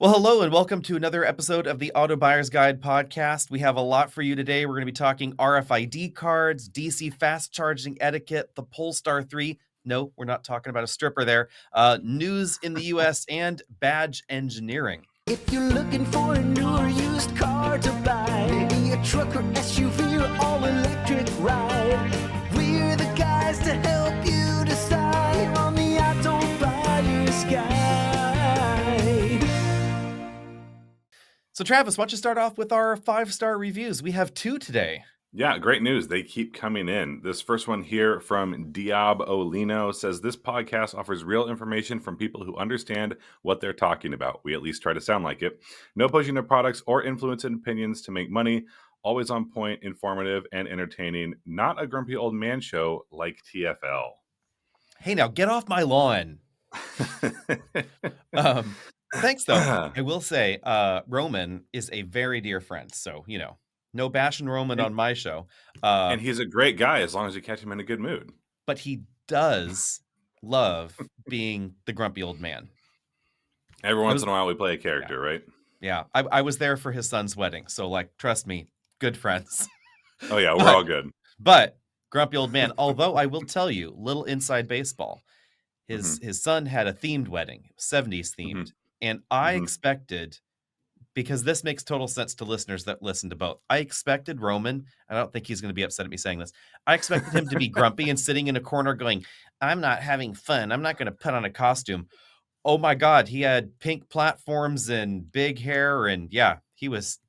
Well, hello and welcome to another episode of the Auto Buyer's Guide podcast. We have a lot for you today. We're going to be talking RFID cards, DC fast charging etiquette, the Polestar 3. No, we're not talking about a stripper there. News in the US and badge engineering. If you're looking for a new or used car to buy, maybe a truck or SUV or all-electric ride, we're the guys to help you decide on the Auto Buyer's Guide. So, Travis, why don't you start off with our 5-star reviews? We have 2 today. Yeah, great news. They keep coming in. This first one here from Diabolino says, this podcast offers real information from people who understand what they're talking about. We at least try to sound like it. No pushing their products or influencing opinions to make money. Always on point, informative, and entertaining. Not a grumpy old man show like TFL. Hey, now get off my lawn. Thanks, though. I will say, Roman is a very dear friend. So, no bashing Roman on my show. And he's a great guy as long as you catch him in a good mood. But he does love being the grumpy old man. Every once in a while we play a character, right? Yeah. I was there for his son's wedding. So, trust me, good friends. Oh, yeah, we're all good. But grumpy old man, although I will tell you, little inside baseball, his son had a themed wedding, 70s themed. And I expected, because this makes total sense to listeners that listen to both, I expected Roman, I don't think he's going to be upset at me saying this, I expected him to be grumpy and sitting in a corner going, I'm not having fun. I'm not going to put on a costume. Oh my God, he had pink platforms and big hair. And yeah, he was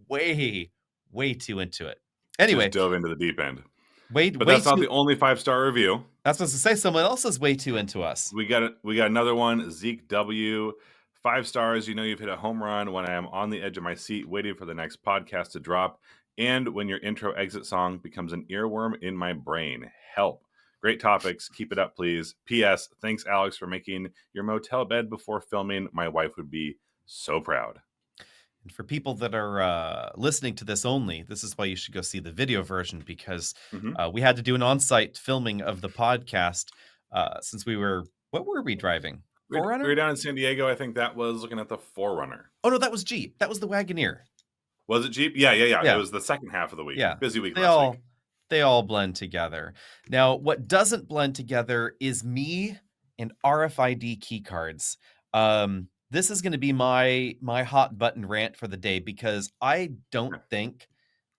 way, way too into it. Anyway. Just dove into the deep end. But that's not the only 5-star review. That's what to say. Someone else is way too into us. We got another one. Zeke W, 5 stars. You know you've hit a home run when I am on the edge of my seat waiting for the next podcast to drop, and when your intro exit song becomes an earworm in my brain. Help. Great topics. Keep it up, please. P.S. Thanks, Alex, for making your motel bed before filming. My wife would be so proud. And for people that are listening to this only, this is why you should go see the video version, because we had to do an on-site filming of the podcast since what were we driving? 4Runner? We were down in San Diego. I think that was looking at the 4Runner. Oh, no, that was Jeep. That was the Wagoneer. Was it Jeep? Yeah. It was the second half of the week. Yeah. Busy week last week. They all blend together. Now, what doesn't blend together is me and RFID key cards. This is going to be my hot button rant for the day, because I don't think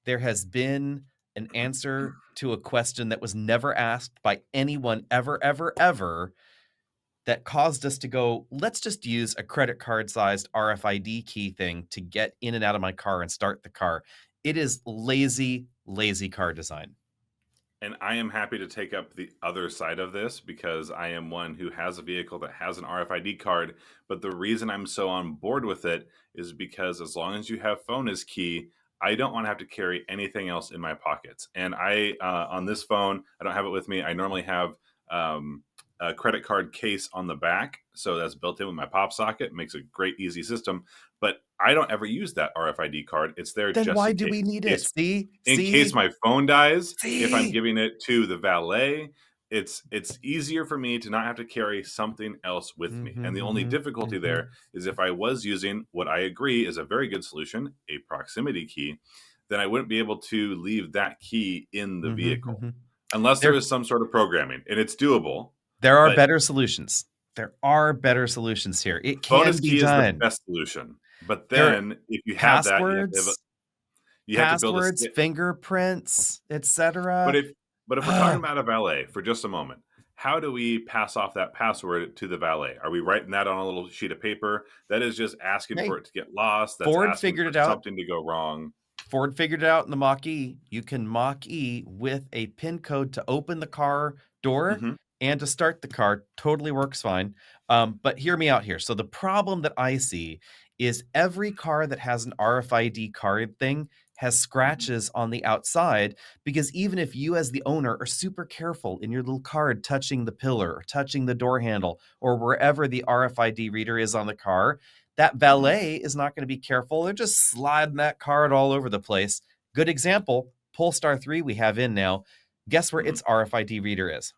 there has been an answer to a question that was never asked by anyone ever, ever, ever that caused us to go, let's just use a credit card sized RFID key thing to get in and out of my car and start the car. It is lazy, lazy car design. And I am happy to take up the other side of this, because I am one who has a vehicle that has an RFID card. But the reason I'm so on board with it is because as long as you have phone as key, I don't want to have to carry anything else in my pockets. And on this phone, I don't have it with me. I normally have a credit card case on the back. So that's built in with my pop socket. It makes a great, easy system. But I don't ever use that RFID card. It's there then just why in do case. we need it? In case my phone dies, if I'm giving it to the valet, it's easier for me to not have to carry something else with me. And the only difficulty there is if I was using what I agree is a very good solution, a proximity key, then I wouldn't be able to leave that key in the vehicle unless there is some sort of programming, and it's doable. There are better solutions. There are better solutions here. It can bonus be key done. Is the best solution. But then if you have that, you have to build passwords, fingerprints, etc. But if we're talking about a valet for just a moment, how do we pass off that password to the valet? Are we writing that on a little sheet of paper? That is just asking for it to get lost. That's Ford asking figured for it out. Something to go wrong. Ford figured it out in the Mach-E. You can Mach-E with a PIN code to open the car door and to start the car. Totally works fine. But hear me out here. So the problem that I see is every car that has an RFID card thing has scratches on the outside, because even if you as the owner are super careful in your little card touching the pillar or touching the door handle or wherever the RFID reader is on the car, that valet is not going to be careful. They're just sliding that card all over the place. Good example, Polestar 3 we have in now. Guess where its RFID reader is?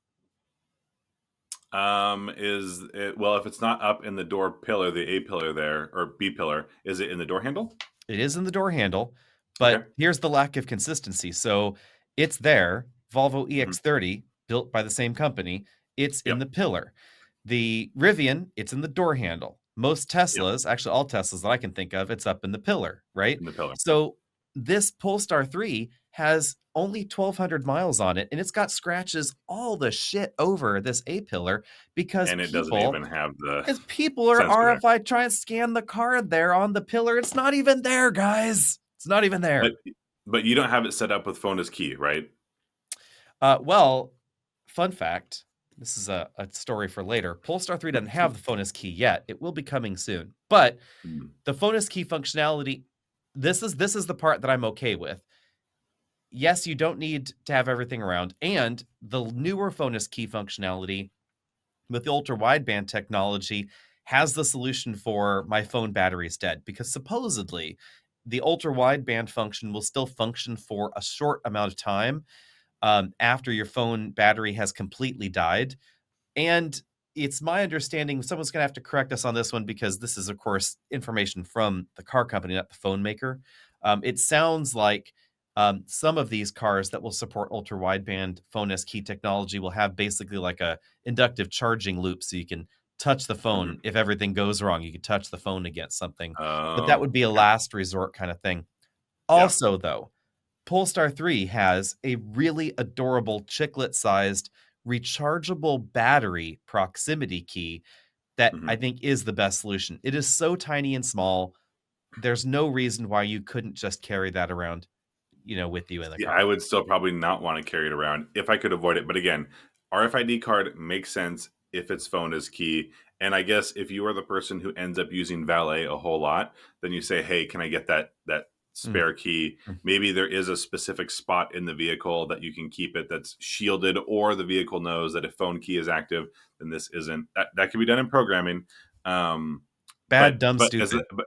Is it, well, if it's not up in the door pillar, the A pillar there, or B pillar, is it in the door handle? It is in the door handle, but Okay. here's the lack of consistency. So it's there, Volvo Hmm. EX30, built by the same company, it's in Yep. the pillar. The Rivian, it's in the door handle. Most Yep. Teslas, actually all Teslas that I can think of, it's up in the pillar, right? In the pillar. Yep. So this Polestar 3 has only 1,200 miles on it, and it's got scratches all the shit over this A pillar because And it doesn't even have the people are sensor there. RFID trying to scan the card there on the pillar. It's not even there, guys. It's not even But there. you don't have it set up with phone as key, right? Well, fun fact. This is a story for later. Polestar 3 doesn't have the phone as key yet. It will be coming soon. But Mm. the phone as key functionality, this is the part that I'm okay with. Yes, you don't need to have everything around. And the newer phone as key functionality with the ultra wideband technology has the solution for my phone battery's dead because supposedly the ultra wideband function will still function for a short amount of time after your phone battery has completely died. And it's my understanding, someone's going to have to correct us on this one because this is, of course, information from the car company, not the phone maker. It sounds like some of these cars that will support ultra wideband phone S key technology will have basically like a inductive charging loop, so you can touch the phone Mhm. if everything goes wrong. You can touch the phone against something, but that Oh, would be a okay. last resort kind of thing. Yeah. Also, though, Polestar 3 has a really adorable chiclet-sized rechargeable battery proximity key that I Mhm. think is the best solution. It is so tiny and small. There's no reason why you couldn't just carry that around, with you in the Yeah, I car. would still probably not wanna carry it around if I could avoid it, but again, RFID card makes sense if its phone is key, and I guess if you are the person who ends up using valet a whole lot, then you say, "Hey, can I get that Mm, spare key?" mm. Maybe there is a specific spot in the vehicle that you can keep it that's shielded, or the vehicle knows that if phone key is active, then this isn't. That can be done in programming, um, Bad, dumb, as the stupid.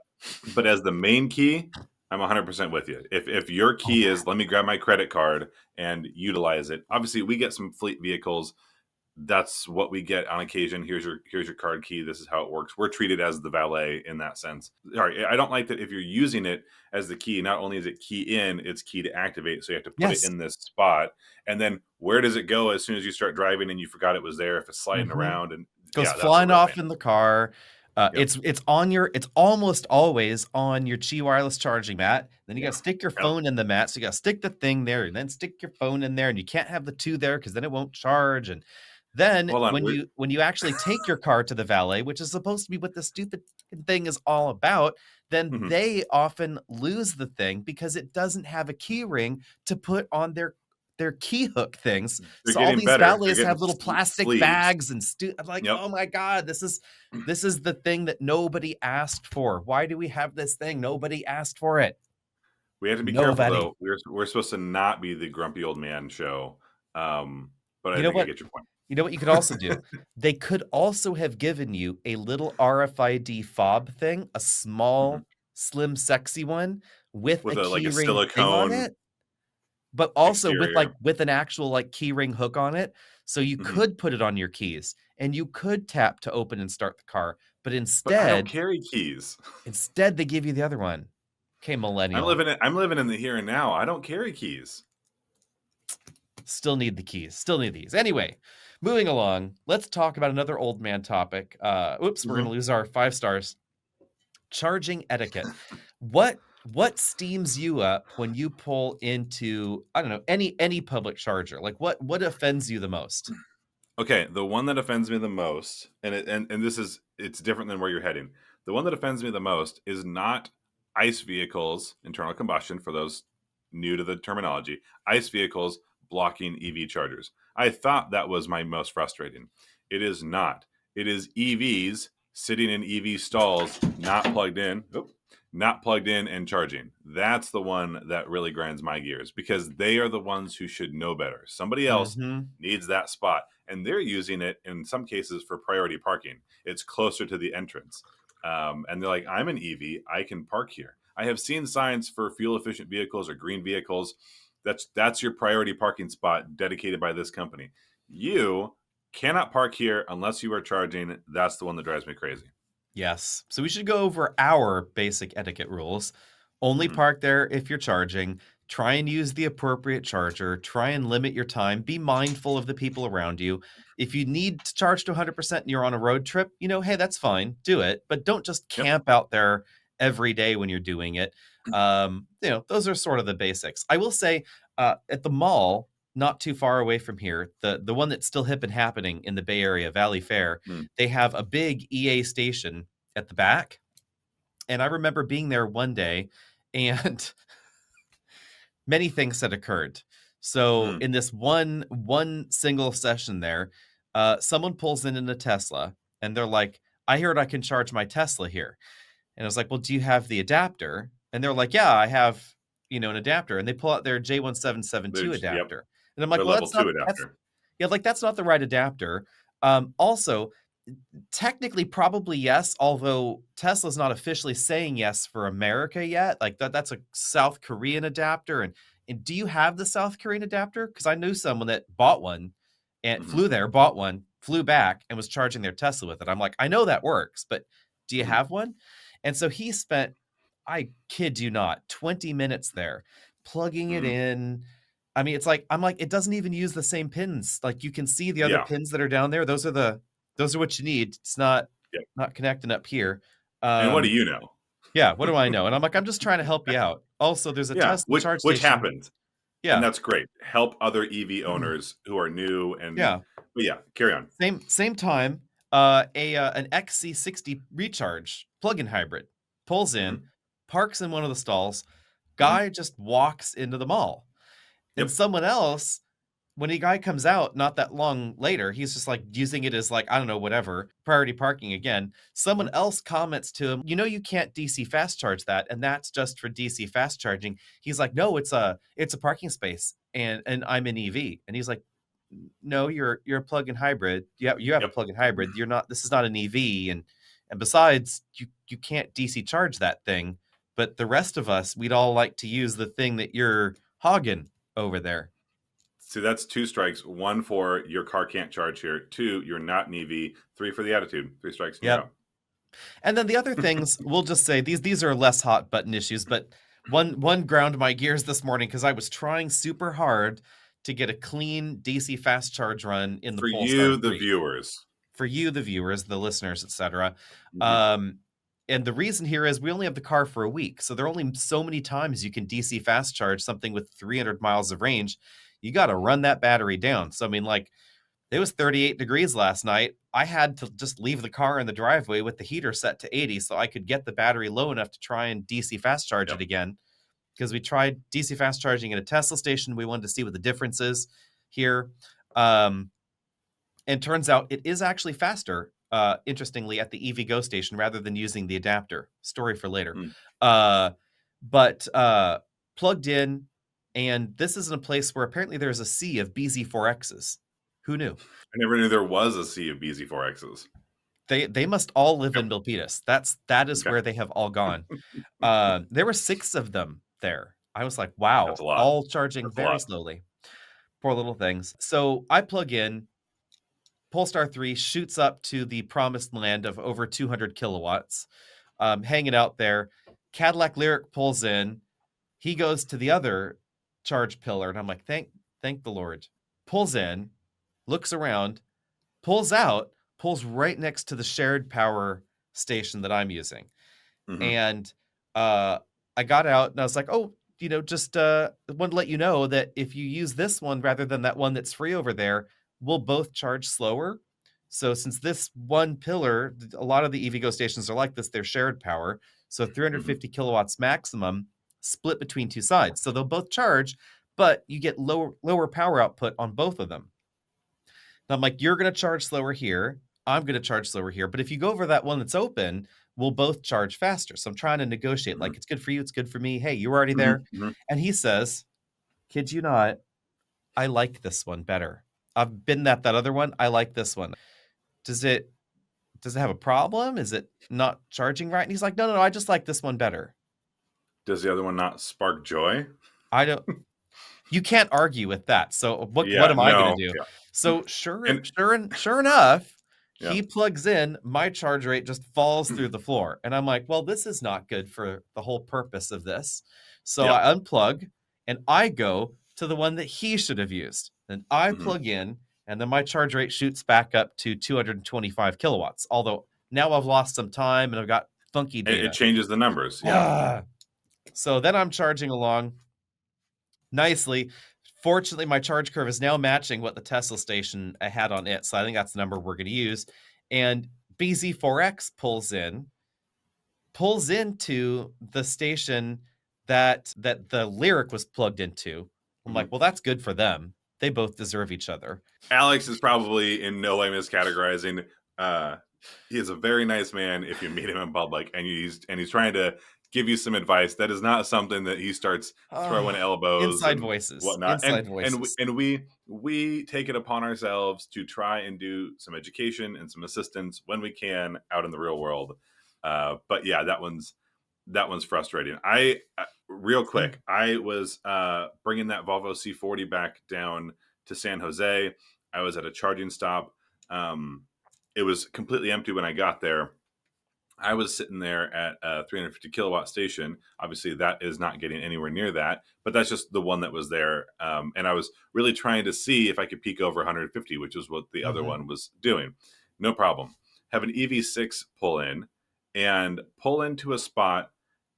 but as the main key, I'm 100% with you. If your Oh, key is let me grab my credit card and utilize it. Obviously, we get some fleet vehicles. That's what we get on occasion. Here's your card key. This is how it works. We're treated as the valet in that sense. Sorry, I don't like that if you're using it as the key, not only is it key in, it's key to activate. So you have to put it yes. in this spot. And then where does it go as soon as you start driving and you forgot it was there? If it's sliding Mhm. around, and Goes yeah, that's a flying real pain. off in the car. Yep. It's almost always on your Qi wireless charging mat. Then you Yeah. gotta stick your Yep. phone in the mat, so you gotta stick the thing there, and then stick your phone in there, and you can't have the 2 there because then it won't charge, and then Hold on. when you actually take your car to the valet, which is supposed to be what the stupid thing is all about, then Mhm. they often lose the thing because it doesn't have a key ring to put on their key hook things. They're So all getting these better. They're valets getting have little plastic sleeves. bags and I'm like, Yep. "Oh my god, this is the thing that nobody asked for. Why do we have this thing? Nobody asked for it. We have to be careful Nobody." though. We're supposed to not be the grumpy old man show. Um, but You I know think I what? get your point. You know what you could also do? They could also have given you a little RFID fob thing, a Mhm. small, slim, sexy one with a With like a keyring thing on silicone it, but also with, exterior. with an actual, keyring hook on it, so you Mhm. could put it on your keys, and you could tap to open and start the car, but But I don't instead carry keys. instead, they give you the other one. Okay, millennial. I'm living in the here and now. I don't carry keys. Still need the keys. Still need these. Anyway, moving along, let's talk about another old man topic. Oops, we're gonna Mhm. lose our 5 stars. Charging etiquette. What steams you up when you pull into, I don't know, any public charger? Like what offends you the most? Okay, the one that offends me the most, and this is it's different than where you're heading. The one that offends me the most is not ICE vehicles, internal combustion, for those new to the terminology. ICE vehicles blocking EV chargers. I thought that was my most frustrating. It is not. It is EVs sitting in EV stalls, not plugged in. Not plugged in and charging. That's the one that really grinds my gears because they are the ones who should know better. Somebody else Mhm. needs that spot, and they're using it in some cases for priority parking. It's closer to the entrance, and they're like, "I'm an EV, I can park here." I have seen signs for fuel efficient vehicles or green vehicles. That's your priority parking spot dedicated by this company. You Cannot park here unless you are charging. That's the one that drives me crazy. Yes. So we should go over our basic etiquette rules. Only Mhm. park there if you're charging. Try and use the appropriate charger. Try and limit your time. Be mindful of the people around you. If you need to charge to 100% and you're on a road trip, hey, that's fine. Do it. But don't just Yep. camp out there every day when you're doing it. Those are sort of the basics. I will say at the mall, not too far away from here, the one that's still hip and happening in the Bay Area, Valley Fair, Mm. they have a big EA station at the back. And I remember being there one day and many things had occurred. So Mm. in this one single session there, someone pulls in a Tesla and they're like, I heard I can charge my Tesla here. And I was like, well, do you have the adapter? And they're like, yeah, I have, an adapter. And they pull out their J1772 Yep. adapter. And I'm like, Their well, level two that's, adapter. yeah, like that's not the right adapter. Also, technically, probably yes, although Tesla's not officially saying yes for America yet. Like that's a South Korean adapter. And do you have the South Korean adapter? Because I knew someone that bought one and Hmm. flew there, bought one, flew back, and was charging their Tesla with it. I'm like, I know that works, but do you Hmm. have one? And so he spent, I kid you not, 20 minutes there plugging it Hmm. in. I mean, I'm like, it doesn't even use the same pins. Like you can see the other Yeah. pins that are down there. Those are what you need. It's not Yep. not connecting up here. And what do Um, you know? yeah, what do I know? And I'm like, I'm just trying to help you out. Also, there's a Yeah. Tesla Which charge which station. happens, and Yeah, that's great. Help other EV owners who are new and. yeah. But yeah, carry on. Same time, an XC60 recharge plug-in hybrid pulls in, Hmm. parks in one of the stalls. Hmm. Guy just walks into the mall, and Yep. someone else when a guy comes out not that long later, he's just like using it as like, I don't know, whatever, priority parking again. Someone Hmm. else comments to him, you can't DC fast charge that, and that's just for DC fast charging. He's like, no, it's a parking space, and I'm an EV. And he's like, no, you're a plug-in hybrid. You have a Yep. plug-in hybrid. This is not an EV, and besides, you can't DC charge that thing. But the rest of us, we'd all like to use the thing that you're hogging over there. So that's two strikes. One for your car can't charge here. Two, you're not an EV. Three for the attitude. Three strikes and you're Yep. out. And then the other things, we'll just say these are less hot button issues, but one ground my gears this morning because I was trying super hard to get a clean DC fast charge run in the For Polestar you, the 3. viewers. For you, the viewers, the listeners, etc. Hmm. And the reason here is we only have the car for a week, so there are only so many times you can DC fast charge something with 300 miles of range. You got to run that battery down. So I mean, like it was 38 degrees last night. I had to just leave the car in the driveway with the heater set to 80 so I could get the battery low enough to try and DC fast charge it Yep. again. Because we tried DC fast charging at a Tesla station. We wanted to see what the difference is here. Um, and turns out it is actually faster, interestingly, at the EV Go station rather than using the adapter. Story for later. Mm. But plugged in, and this is in a place where apparently there's a sea of BZ4Xs. Who knew? I never knew there was a sea of BZ4Xs. They must all live Yep. in Milpitas. That is Okay. where they have all gone. There were 6 of them there. I was like, That's wow, a lot. all charging That's a very lot. slowly. Poor little things. So I plug in, Polestar 3 shoots up to the promised land of over 200 kilowatts, hanging out there. Cadillac Lyric pulls in. He goes to the other charge pillar, and I'm like, thank the Lord. Pulls in, looks around, pulls out, pulls right next to the shared power station that I'm using. Hmm. And I got out and I was like, oh, just wanted to let you know that if you use this one rather than that one that's free over there, we'll both charge slower. So since this one pillar, a lot of the EVgo stations are like this, they're shared power. So Hmm. 350 kilowatts maximum split between two sides. So they'll both charge, but you get lower power output on both of them. And I'm like, you're going to charge slower here. I'm going to charge slower here. But if you go over that one that's open, we'll both charge faster. So I'm trying to negotiate. Hmm. Like, it's good for you. It's good for me. Hey, you were already Hmm. there. Hmm. And he says, kid you not, I like this one better. I've been that other one. I like this one. Does it have a problem? Is it not charging right? And he's like, no. I just like this one better. Does the other one not spark joy? I don't. You can't argue with that. So what Yeah, am I gonna no, do? yeah. So And sure enough, yeah. he plugs in, my charge rate just falls through the floor. And I'm like, well, this is not good for the whole purpose of this. So Yep. I unplug and I go to the one that he should have used. And I Mhm. plug in, and then my charge rate shoots back up to 225 kilowatts. Although now I've lost some time and I've got funky It data. changes the numbers, yeah. Ah. So then I'm charging along nicely. Fortunately, my charge curve is now matching what the Tesla station I had on it. So I think that's the number we're going to use. And BZ4X pulls into the station that the Lyric was plugged into. I'm like, Mhm. well, that's good for them. They both deserve each other. Alex is probably in no way miscategorizing. Uh, he is a very nice man if you meet him in public and he's trying to give you some advice. That is not something that he starts throwing Oh, elbows inside and voices. whatnot. Inside And voices. we take it upon ourselves to try and do some education and some assistance when we can out in the real world. But yeah, that one's frustrating. I real quick, I was bringing that Volvo C40 back down to San Jose. I was at a charging stop. It was completely empty when I got there. I was sitting there at a 350 kilowatt station. Obviously, that is not getting anywhere near that, but that's just the one that was there. And I was really trying to see if I could peak over 150, which is what the other Mhm. one was doing. No problem. Have an EV6 pull in and pull into a spot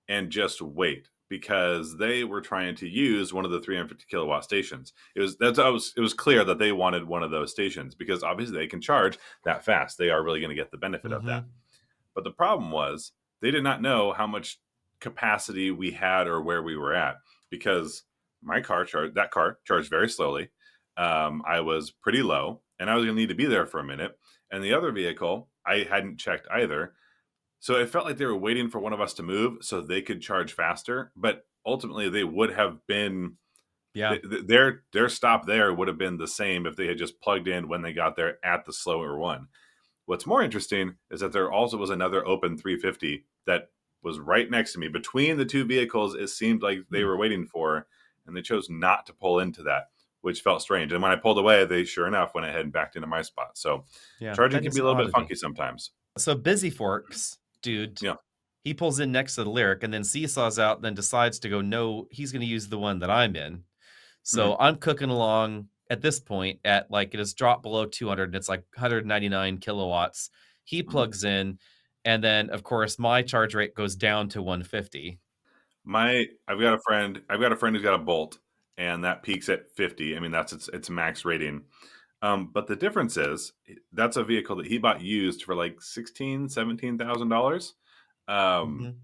and just wait because they were trying to use one of the 350 kilowatt stations. It was clear that they wanted one of those stations because obviously they can charge that fast. They are really going to get the benefit of that. Mhm. But the problem was they did not know how much capacity we had or where we were at because that car charged very slowly. I was pretty low and I was going to need to be there for a minute. And the other vehicle, I hadn't checked either. So it felt like they were waiting for one of us to move so they could charge faster. But ultimately, they would have been Yeah. their stop there would have been the same if they had just plugged in when they got there at the slower one. What's more interesting is that there also was another open 350 that was right next to me. Between the two vehicles, it seemed like they Hmm. were waiting for, and they chose not to pull into that, which felt strange. And when I pulled away, they sure enough went ahead and backed into my spot. So Yeah. charging That can is be a an little bit oddity. funky sometimes. So Busy Forks, dude, Yeah. he pulls in next to the Lyric and then seesaws out, and then decides to go, no, he's going to use the one that I'm in. So Mhm. I'm cooking along at this point at like it has dropped below 200 and it's like 199 kilowatts. He Mhm. plugs in, and then of course my charge rate goes down to 150. I've got a friend who's got a Bolt, and that peaks at 50. I mean, that's its max rating. But the difference is that's a vehicle that he bought used for like 17,000 $17,000. Um, Mhm.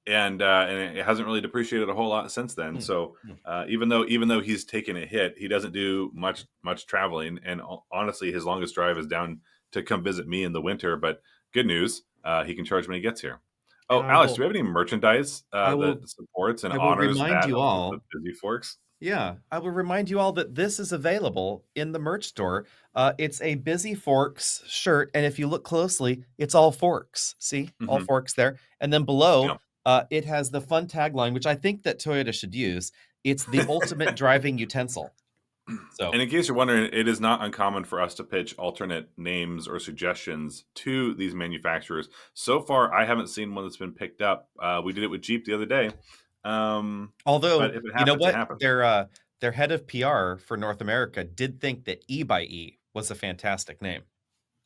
and it hasn't really depreciated a whole lot since then. Hmm. So Hmm. even though he's taken a hit, he doesn't do much traveling. And honestly, his longest drive is down to come visit me in the winter. But good news, he can charge when he gets here. And Oh, Alex, do we have any merchandise I will, that supports and I will honors remind that you of the all. Busy Forks? Yeah, I will remind you all that this is available in the merch store. It's a Busy Forks shirt, and if you look closely, it's all forks. See, all Hmm. forks there. And then below, Yeah. it has the fun tagline, which I think that Toyota should use. It's the ultimate driving utensil. So, And in case you're wondering, it is not uncommon for us to pitch alternate names or suggestions to these manufacturers. So far, I haven't seen one that's been picked up. We did it with Jeep the other day. although But if it you know happens, it what, happens. their head of PR for North America did think that E by E was a fantastic name.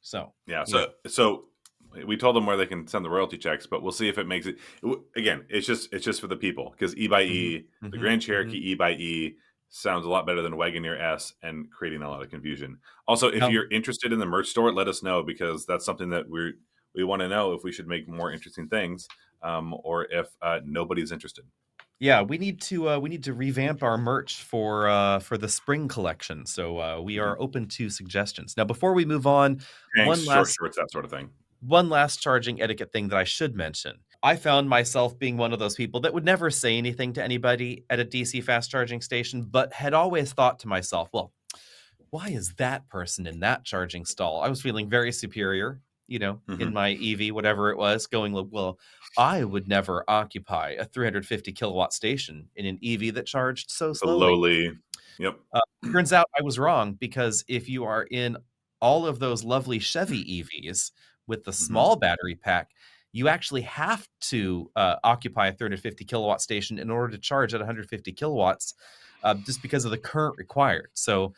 So, Yeah. you know, So we told them where they can send the royalty checks, but we'll see if it makes it. Again, it's just for the people because E by mhm, E, the mhm, Grand Cherokee mhm. E by E sounds a lot better than Wagoneer S and creating a lot of confusion. Also, if Now, you're interested in the merch store, let us know because that's something that we want to know if we should make more interesting things, or if nobody's interested. yeah, we need to revamp our merch for the spring collection. So we Mhm. are open to suggestions. Now, before we move on, Tanks, one short last shorts, that sort of thing. one last charging etiquette thing that I should mention. I found myself being one of those people that would never say anything to anybody at a DC fast charging station, but had always thought to myself, well, why is that person in that charging stall? I was feeling very superior, in Hmm. my EV, whatever it was, going, well, I would never occupy a 350 kilowatt station in an EV that charged so The slowly. lowly. Yep. Uh, Turns out I was wrong because if you are in all of those lovely Chevy EVs with the Hmm. small battery pack, you actually have to occupy a 350 kilowatt station in order to charge at 150 kilowatts, just because of the current required. So,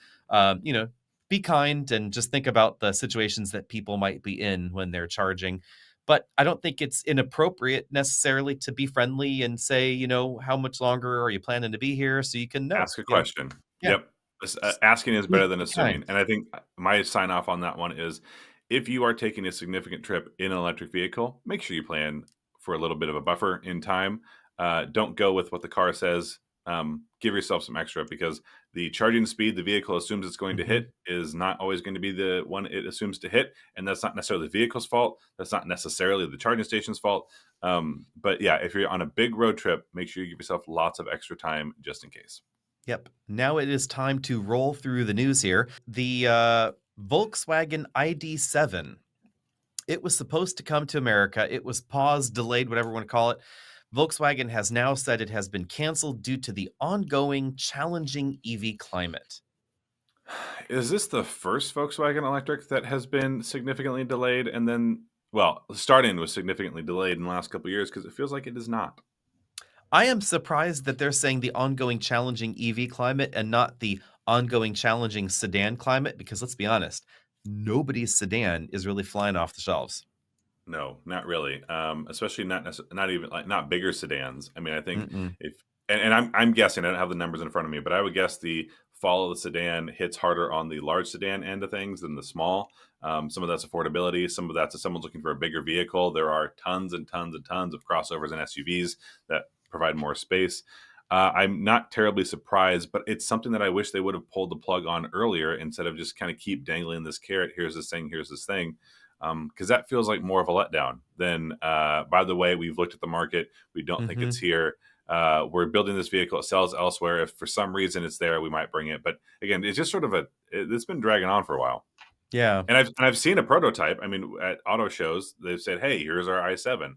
you know, be kind and just think about the situations that people might be in when they're charging. But I don't think it's inappropriate necessarily to be friendly and say, how much longer are you planning to be here so you can know, Ask a question. yeah. Yep. Asking is Be better than kind. assuming. And I think my sign off on that one is if you are taking a significant trip in an electric vehicle, make sure you plan for a little bit of a buffer in time. Don't go with what the car says. Give yourself some extra because the charging speed the vehicle assumes it's going to Mhm. hit is not always going to be the one it assumes to hit. And that's not necessarily the vehicle's fault. That's not necessarily the charging station's fault. But yeah, if you're on a big road trip, make sure you give yourself lots of extra time just in case. Yep. Now it is time to roll through the news here. The Volkswagen ID.7. It was supposed to come to America. It was paused, delayed, whatever you want to call it. Volkswagen has now said it has been canceled due to the ongoing challenging EV climate. Is this the first Volkswagen electric that has been significantly delayed and then, well, starting was significantly delayed in the last couple of years because it feels like it is not. I am surprised that they're saying the ongoing challenging EV climate and not the ongoing challenging sedan climate, because let's be honest, nobody's sedan is really flying off the shelves. No, not really. Especially not even like not bigger sedans. I mean, I think Mm-mm. if and I'm guessing I don't have the numbers in front of me, but I would guess the fall of the sedan hits harder on the large sedan end of things than the small. Some of that's affordability. Some of that's if someone's looking for a bigger vehicle. There are tons and tons and tons of crossovers and SUVs that provide more space. I'm not terribly surprised, but it's something that I wish they would have pulled the plug on earlier instead of just kind of keep dangling this carrot. Here's this thing. Here's this thing because that feels like more of a letdown than, by the way, we've looked at the market. We don't think it's Mm-hmm. here. We're building this vehicle. It sells elsewhere. If for some reason it's there, we might bring it. But again, it's just sort of it's been dragging on for a while. Yeah. And I've seen a prototype. I mean, at auto shows, they've said, "Hey, here's our i7."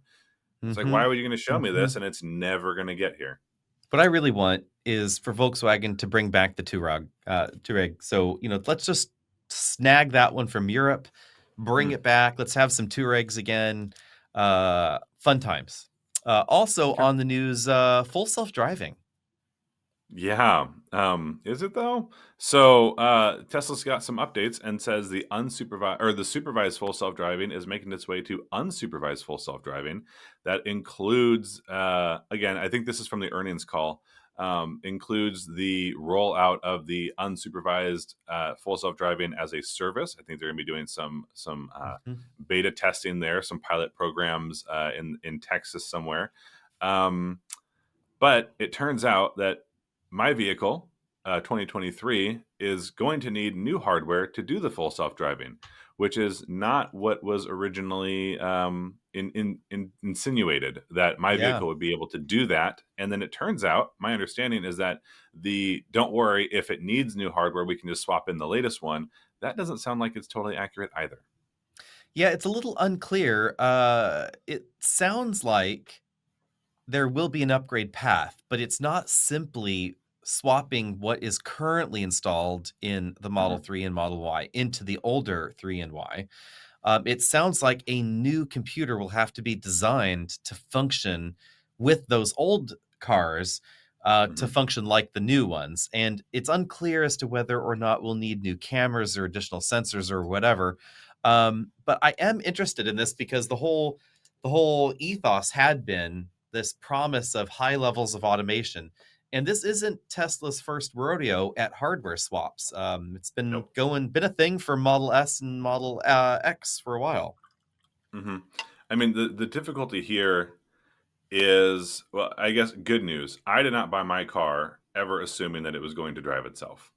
It's like, Mm-hmm. why are you going to show me Mm-hmm. this? And it's never going to get here. What I really want is for Volkswagen to bring back the Touareg. So, let's just snag that one from Europe, bring Mm, it back. Let's have some Touaregs again. Fun times. Also okay. on the news, full self-driving. Yeah. Is it though? So Tesla's got some updates and says the supervised full self-driving is making its way to unsupervised full self-driving. That includes again, I think this is from the earnings call. Includes the rollout of the unsupervised full self-driving as a service. I think they're going to be doing some Mhm. beta testing there, some pilot programs in Texas somewhere. Um, but it turns out that my vehicle, 2023, is going to need new hardware to do the full self driving, which is not what was originally insinuated that my Yeah. vehicle would be able to do that. And then it turns out, my understanding is that the don't worry, if it needs new hardware, we can just swap in the latest one. That doesn't sound like it's totally accurate either. Yeah, it's a little unclear. It sounds like there will be an upgrade path, but it's not simply swapping what is currently installed in the Model Hmm. 3 and Model Y into the older 3 and Y. It sounds like a new computer will have to be designed to function with those old cars, to Hmm. function like the new ones. And it's unclear as to whether or not we'll need new cameras or additional sensors or whatever. But I am interested in this because the whole ethos had been this promise of high levels of automation. And this isn't Tesla's first rodeo at hardware swaps. It's Nope. been a thing for Model S and Model X for a while. Hmm. I mean, the difficulty here is, well, I guess good news. I did not buy my car ever assuming that it was going to drive itself.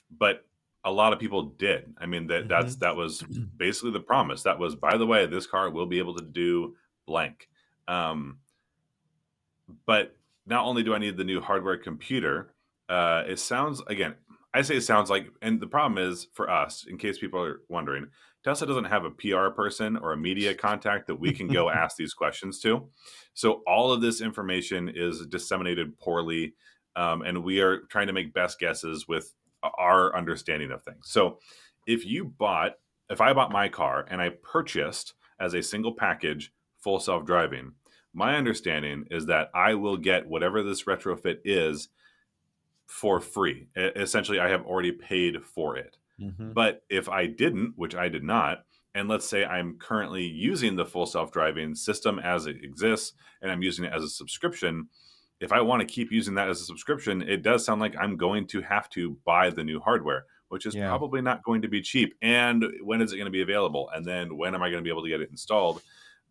But a lot of people did. I mean Hmm. that was basically the promise. That was, by the way, this car will be able to do blank. Um, but not only do I need the new hardware computer, it sounds again. I say it sounds like, and the problem is for us, in case people are wondering, Tesla doesn't have a PR person or a media contact that we can go ask these questions to. So all of this information is disseminated poorly. and we are trying to make best guesses with our understanding of things. So, if you bought, if I bought my car and I purchased as a single package full self driving, my understanding is that I will get whatever this retrofit is for free. Essentially, I have already paid for it. Mhm. But if I didn't, which I did not, and let's say I'm currently using the full self driving system as it exists and I'm using it as a subscription, if I want to keep using that as a subscription, it does sound like I'm going to have to buy the new hardware, which is Yeah. probably not going to be cheap. And when is it going to be available? And then when am I going to be able to get it installed?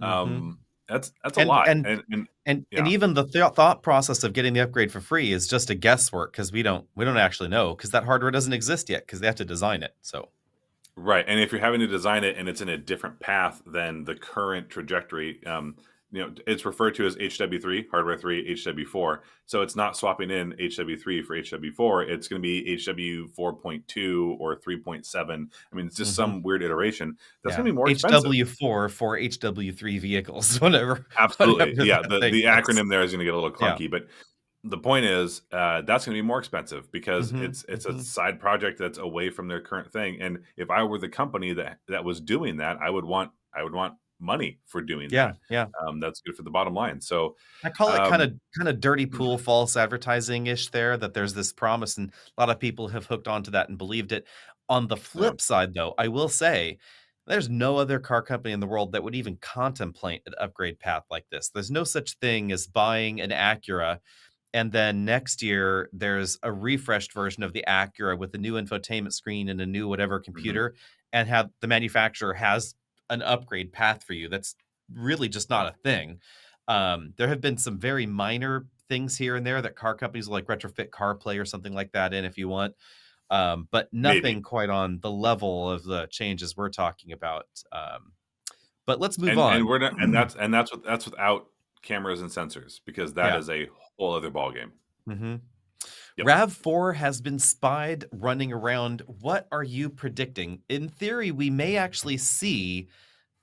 Mhm. That's a And lot. and And and yeah, even the thought process of getting the upgrade for free is just a guesswork because we don't actually know because that hardware doesn't exist yet because they have to design it. So right, and if you're having to design it and it's in a different path than the current trajectory, it's referred to as HW3, hardware 3, HW4. So it's not swapping in HW3 for HW4. It's going to be HW 4.2 or 3.7. I mean, it's just mhm. some weird iteration. That's going Yeah. to be more expensive. HW4 for HW3 vehicles, whatever Absolutely. whatever Yeah, that thing the is. acronym there is going to get a little Yeah. clunky, but the point is, that's going to be more expensive because Mhm. it's a Mhm. side project that's away from their current thing. And if I were the company that was doing that, I would want money for doing Yeah, that. yeah. That's good for the bottom line. So, I call it um, kinda dirty pool false advertising-ish there, that there's this promise, and a lot of people have hooked onto that and believed it. On the yeah, flip side, though, I will say, there's no other car company in the world that would even contemplate an upgrade path like this. There's no such thing as buying an Acura and then next year there's a refreshed version of the Acura with a new infotainment screen and a new whatever mhm, computer, and have the manufacturer has an upgrade path for you. That's really just not a thing. There have been some very minor things here and there that car companies will, like, retrofit CarPlay or something like that in if you want, but maybe. nothing quite on the level of the changes we're talking about. But let's move And on. we're not, and that's without cameras and sensors because that Yeah. is a whole other ballgame. Mhm. Yep. RAV4 has been spied running around. What are you predicting? In theory, we may actually see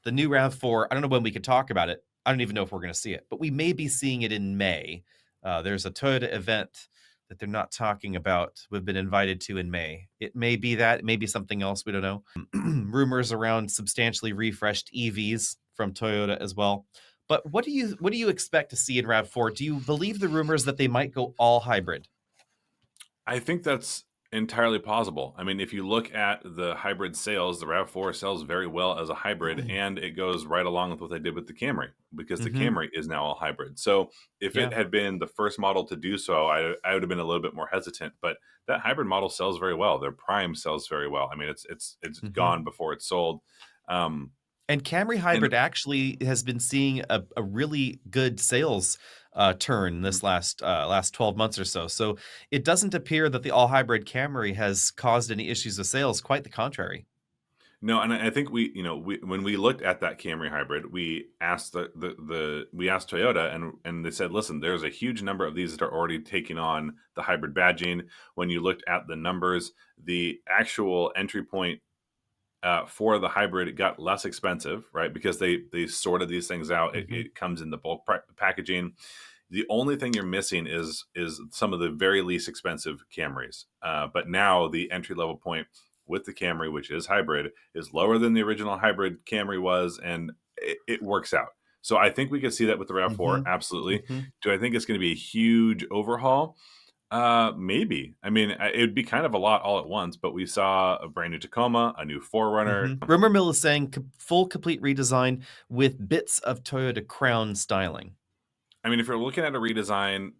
the new RAV4. I don't know when we could talk about it. I don't even know if we're going to see it, but we may be seeing it in May. There's a Toyota event that they're not talking about. We've been invited to in May. It may be that, it may be something else. We don't know. Rumors around substantially refreshed EVs from Toyota as well. But what do you expect to see in RAV4? Do you believe the rumors that they might go all hybrid? I think that's entirely possible. I mean, if you look at the hybrid sales, the RAV4 sells very well as a hybrid, and it goes right along with what they did with the Camry because the Mhm. Camry is now all hybrid. So if it Yeah. had been the first model to do so, I would have been a little bit more hesitant. But that hybrid model sells very well. Their Prime sells very well. I mean, it's Mhm. gone before it's sold. Um, And Camry and Hybrid actually has been seeing a really good sales, turn this last 12 months or so. So it doesn't appear that the all-hybrid Camry has caused any issues with sales, quite the contrary. No, and I think when we looked at that Camry hybrid, we asked we asked Toyota, and they said, listen, there's a huge number of these that are already taking on the hybrid badging. When you looked at the numbers, the actual entry point for the hybrid, it got less expensive, right? Because they sorted these things out. It, Mhm. it comes in the bulk packaging. The only thing you're missing is some of the very least expensive Camrys. But now the entry level point with the Camry, which is hybrid, is lower than the original hybrid Camry was, and it works out. So I think we could see that with the RAV4. Mhm. Absolutely. Mhm. Do I think it's going to be a huge overhaul? Maybe. I mean, it'd be kind of a lot all at once. But we saw a brand new Tacoma, a new Forerunner. Mhm. Rumor mill is saying full complete redesign with bits of Toyota Crown styling. I mean, if you're looking at a redesign,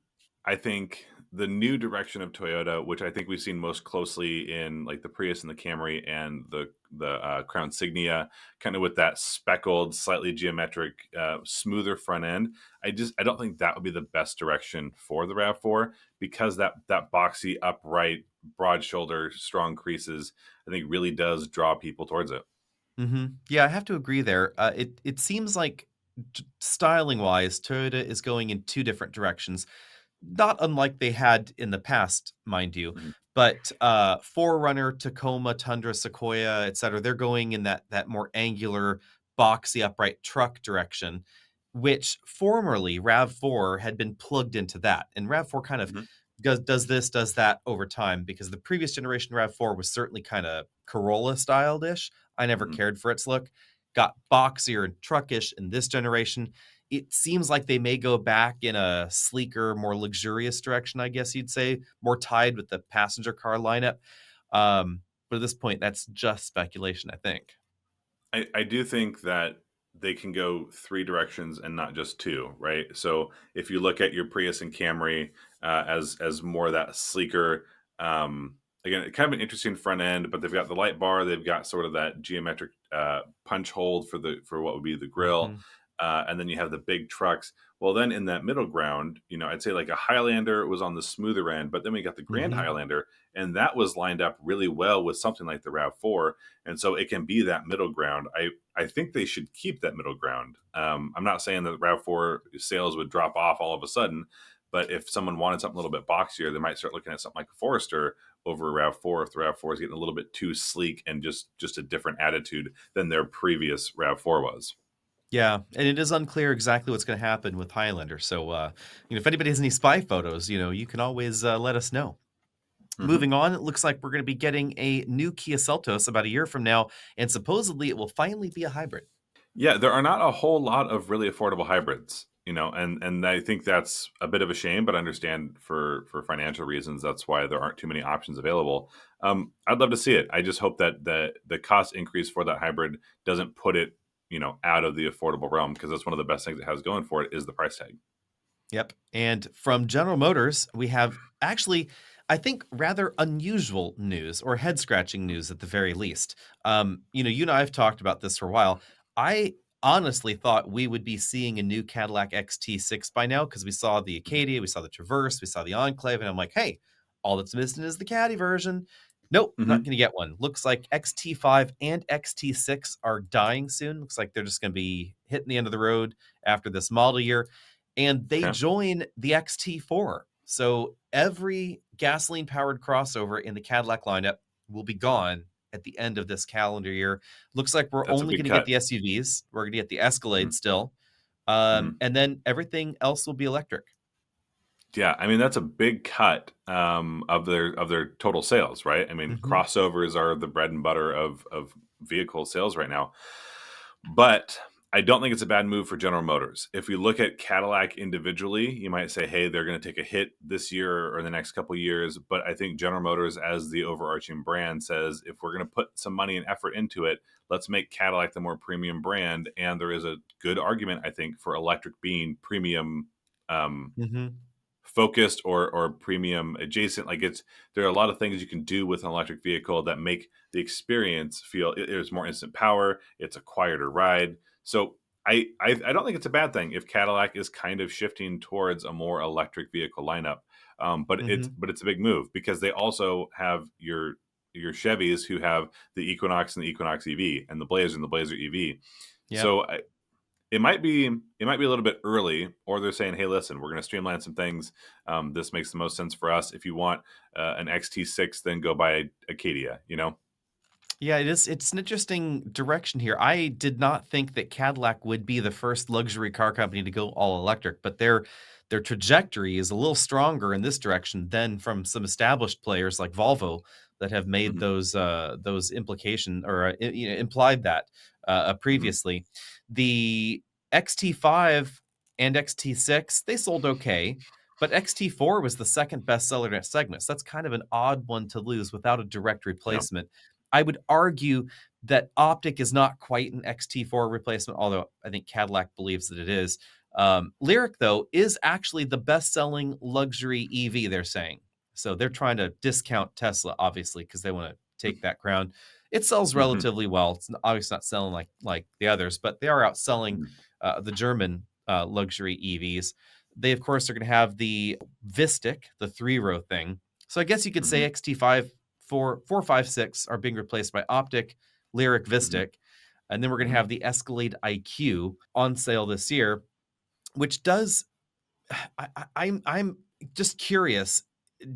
I think the new direction of Toyota, which I think we've seen most closely in like the Prius and the Camry and the Crown Signia, kind of with that speckled, slightly geometric, smoother front end. I don't think that would be the best direction for the Rav4 because that boxy, upright, broad shoulder, strong creases, I think really does draw people towards it. Mhm. Yeah, I have to agree there. It seems like styling wise, Toyota is going in two different directions. Not unlike they had in the past, mind you. Mhm. But, Forerunner, Tacoma, Tundra, Sequoia, etcetera, they're going in that more angular, boxy, upright truck direction, which formerly RAV4 had been plugged into that, and RAV4 kind of Mhm. does that over time, because the previous generation RAV4 was certainly kind of Corolla styled-ish. I never Mhm. cared for its look. Got boxier and truckish in this generation. It seems like they may go back in a sleeker, more luxurious direction, I guess you'd say, more tied with the passenger car lineup. But at this point, that's just speculation, I think. I do think that they can go three directions and not just two, right? So if you look at your Prius and Camry as more of that sleeker, again, kind of an interesting front end, but they've got the light bar, they've got sort of that geometric punch hold for what would be the grill, Mhm. and then you have the big trucks. Well, then in that middle ground, I'd say like a Highlander was on the smoother end, but then we got the Grand Mhm. Highlander, and that was lined up really well with something like the Rav4, and so it can be that middle ground. I think they should keep that middle ground. I'm not saying that Rav4 sales would drop off all of a sudden, but if someone wanted something a little bit boxier, they might start looking at something like a Forester over a Rav4 if the Rav4 is getting a little bit too sleek and just a different attitude than their previous Rav4 was. Yeah, and it is unclear exactly what's going to happen with Highlander. So, if anybody has any spy photos, you can always let us know. Hmm. Moving on, it looks like we're going to be getting a new Kia Seltos about a year from now, and supposedly it will finally be a hybrid. Yeah, there are not a whole lot of really affordable hybrids, and I think that's a bit of a shame, but I understand for financial reasons that's why there aren't too many options available. I'd love to see it. I just hope that the cost increase for that hybrid doesn't put it, out of the affordable realm, because that's one of the best things it has going for it is the price tag. Yep. And from General Motors, we have actually, I think, rather unusual news, or head scratching news at the very least. You and I have talked about this for a while. I honestly thought we would be seeing a new Cadillac XT6 by now, because we saw the Acadia, we saw the Traverse, we saw the Enclave, and I'm like, hey, all that's missing is the Caddy version. Nope, not Hmm. going to get one. Looks like XT5 and XT6 are dying soon. Looks like they're just going to be hitting the end of the road after this model year, and they Okay, join the XT4. So every gasoline powered crossover in the Cadillac lineup will be gone at the end of this calendar year. Looks like we're that's a only big going to get cut. the SUVs. We're going to get the Escalade Hmm. still. Hmm. And then everything else will be electric. Yeah, I mean that's a big cut of their total sales, right? I mean, Hmm. crossovers are the bread and butter of vehicle sales right now. But I don't think it's a bad move for General Motors. If we look at Cadillac individually, you might say, hey, they're going to take a hit this year or the next couple of years. But I think General Motors, as the overarching brand, says if we're going to put some money and effort into it, let's make Cadillac the more premium brand. And there is a good argument, I think, for electric being premium um, Hmm. focused or premium adjacent. Like there are a lot of things you can do with an electric vehicle that make the experience feel there's more instant power, it's a quieter ride. So I don't think it's a bad thing if Cadillac is kind of shifting towards a more electric vehicle lineup. But Hmm. it's a big move because they also have your Chevys who have the Equinox and the Equinox EV and the Blazer and the Blazer EV. Yep. So it might be a little bit early, or they're saying, "Hey, listen, we're going to streamline some things. This makes the most sense for us. If you want an XT6, then go buy Acadia." Yeah, it is. It's an interesting direction here. I did not think that Cadillac would be the first luxury car company to go all electric, but their trajectory is a little stronger in this direction than from some established players like Volvo that have made Hmm. those implication, or implied that Hmm. previously. The XT5 and XT6, they sold okay, but XT4 was the second best seller in its segment. So that's kind of an odd one to lose without a direct Yeah. replacement. I would argue that Optic is not quite an XT4 replacement, although I think Cadillac believes that it is. Lyric, though, is actually the best selling luxury EV, they're saying. So they're trying to discount Tesla, obviously, because they want to take that crown. It sells Hmm. relatively well. It's obviously not selling like the others, but they are outselling Hmm. the German luxury EVs. They, of course, are going to have the Vistic, the 3-row thing. So I guess you could say Hmm. XT5, 4, 5, 6 are being replaced by Optic, Lyric, Hmm. Vistic. And then we're going to Hmm. have the Escalade IQ on sale this year, which does, I'm just curious.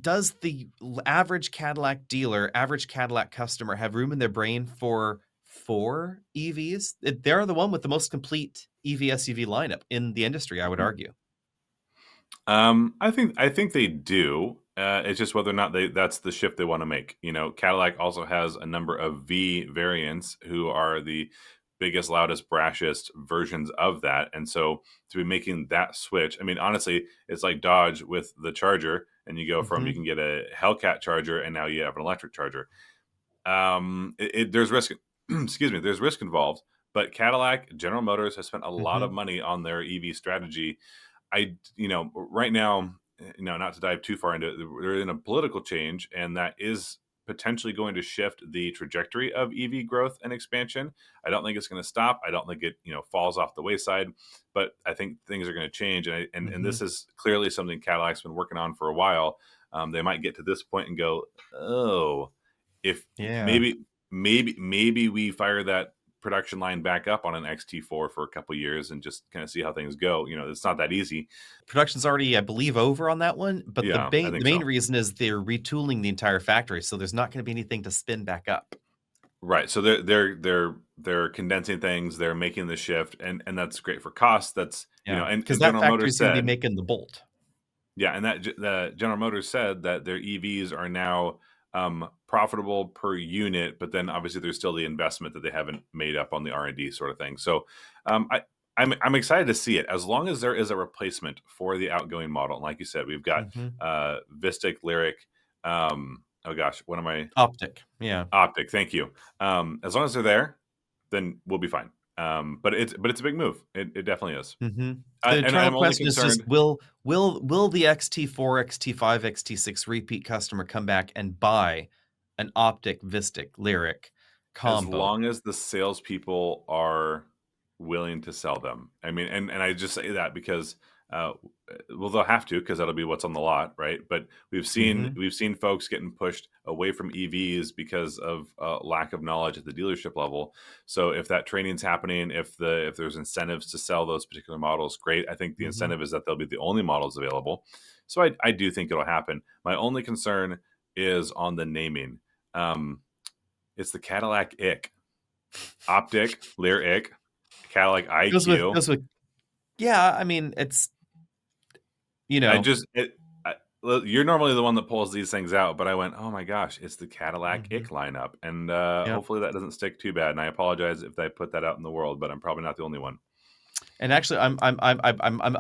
Does the average Cadillac dealer, average Cadillac customer have room in their brain for 4 EVs? They're the one with the most complete EV SUV lineup in the industry, I would Hmm. argue. I think they do. It's just whether or not that's the shift they want to make. You know, Cadillac also has a number of V variants who are the biggest, loudest, brashest versions of that. And so to be making that switch, I mean, honestly, it's like Dodge with the Charger, and you go from you Mhm. can get a Hellcat Charger, and now you have an electric Charger. There's risk. Excuse me. There's risk involved, but Cadillac, General Motors has spent a lot of Mhm. money on their EV strategy. Right now, not to dive too far into it, we're in a political change, and that is potentially going to shift the trajectory of EV growth and expansion. I don't think it's going to stop. I don't think it, falls off the wayside, but I think things are going to change. And this Mhm. is clearly something Cadillac's been working on for a while. They might get to this point and go, oh, if Yeah. maybe we fire that production line back up on an XT4 for a couple years and just kind of see how things go. It's not that easy. Production's already, I believe, over on that one, but Yeah, I the think main so. reason is they're retooling the entire factory, so there's not gonna be anything to spin back up. Right. So they're condensing things, they're making the shift, and that's great for cost. That's Yeah, because and that General factory Motors is gonna be said, making the Bolt. yeah, and the General Motors said that their EVs are now profitable per unit, but then obviously there's still the investment that they haven't made up on the R&D sort of thing. So I'm excited to see it as long as there is a replacement for the outgoing model. And like you said, we've got Mhm. Vistic, Lyric. Oh gosh, what am I? Optic, yeah. Optic. Thank you. As long as they're there, then we'll be fine. But it's a big move. It definitely is. Mhm. The And internal I'm only question is just concerned will the XT4, XT5, XT6 repeat customer come back and buy an Optic Vistic Lyric as combo? long as the salespeople are willing to sell them. I mean, and I just say that because, uh, well, they'll have to because that'll be what's on the lot, right? But Mhm. we've seen folks getting pushed away from EVs because of lack of knowledge at the dealership level. So if that training's happening, if there's incentives to sell those particular models, great. I think the Mhm. incentive is that they'll be the only models available. So I do think it'll happen. My only concern is on the naming. Um, it's the Cadillac ick. Optic, Lyric, Cadillac IQ. Goes with yeah, I mean, it's you I know. just it I well, you're normally the one that pulls these things out, but I went, "Oh my gosh, it's the Cadillac ick Mhm. lineup," and, Yep. hopefully that doesn't stick too bad, and I apologize if I put that out in the world, but I'm probably not the only one. And actually, I'm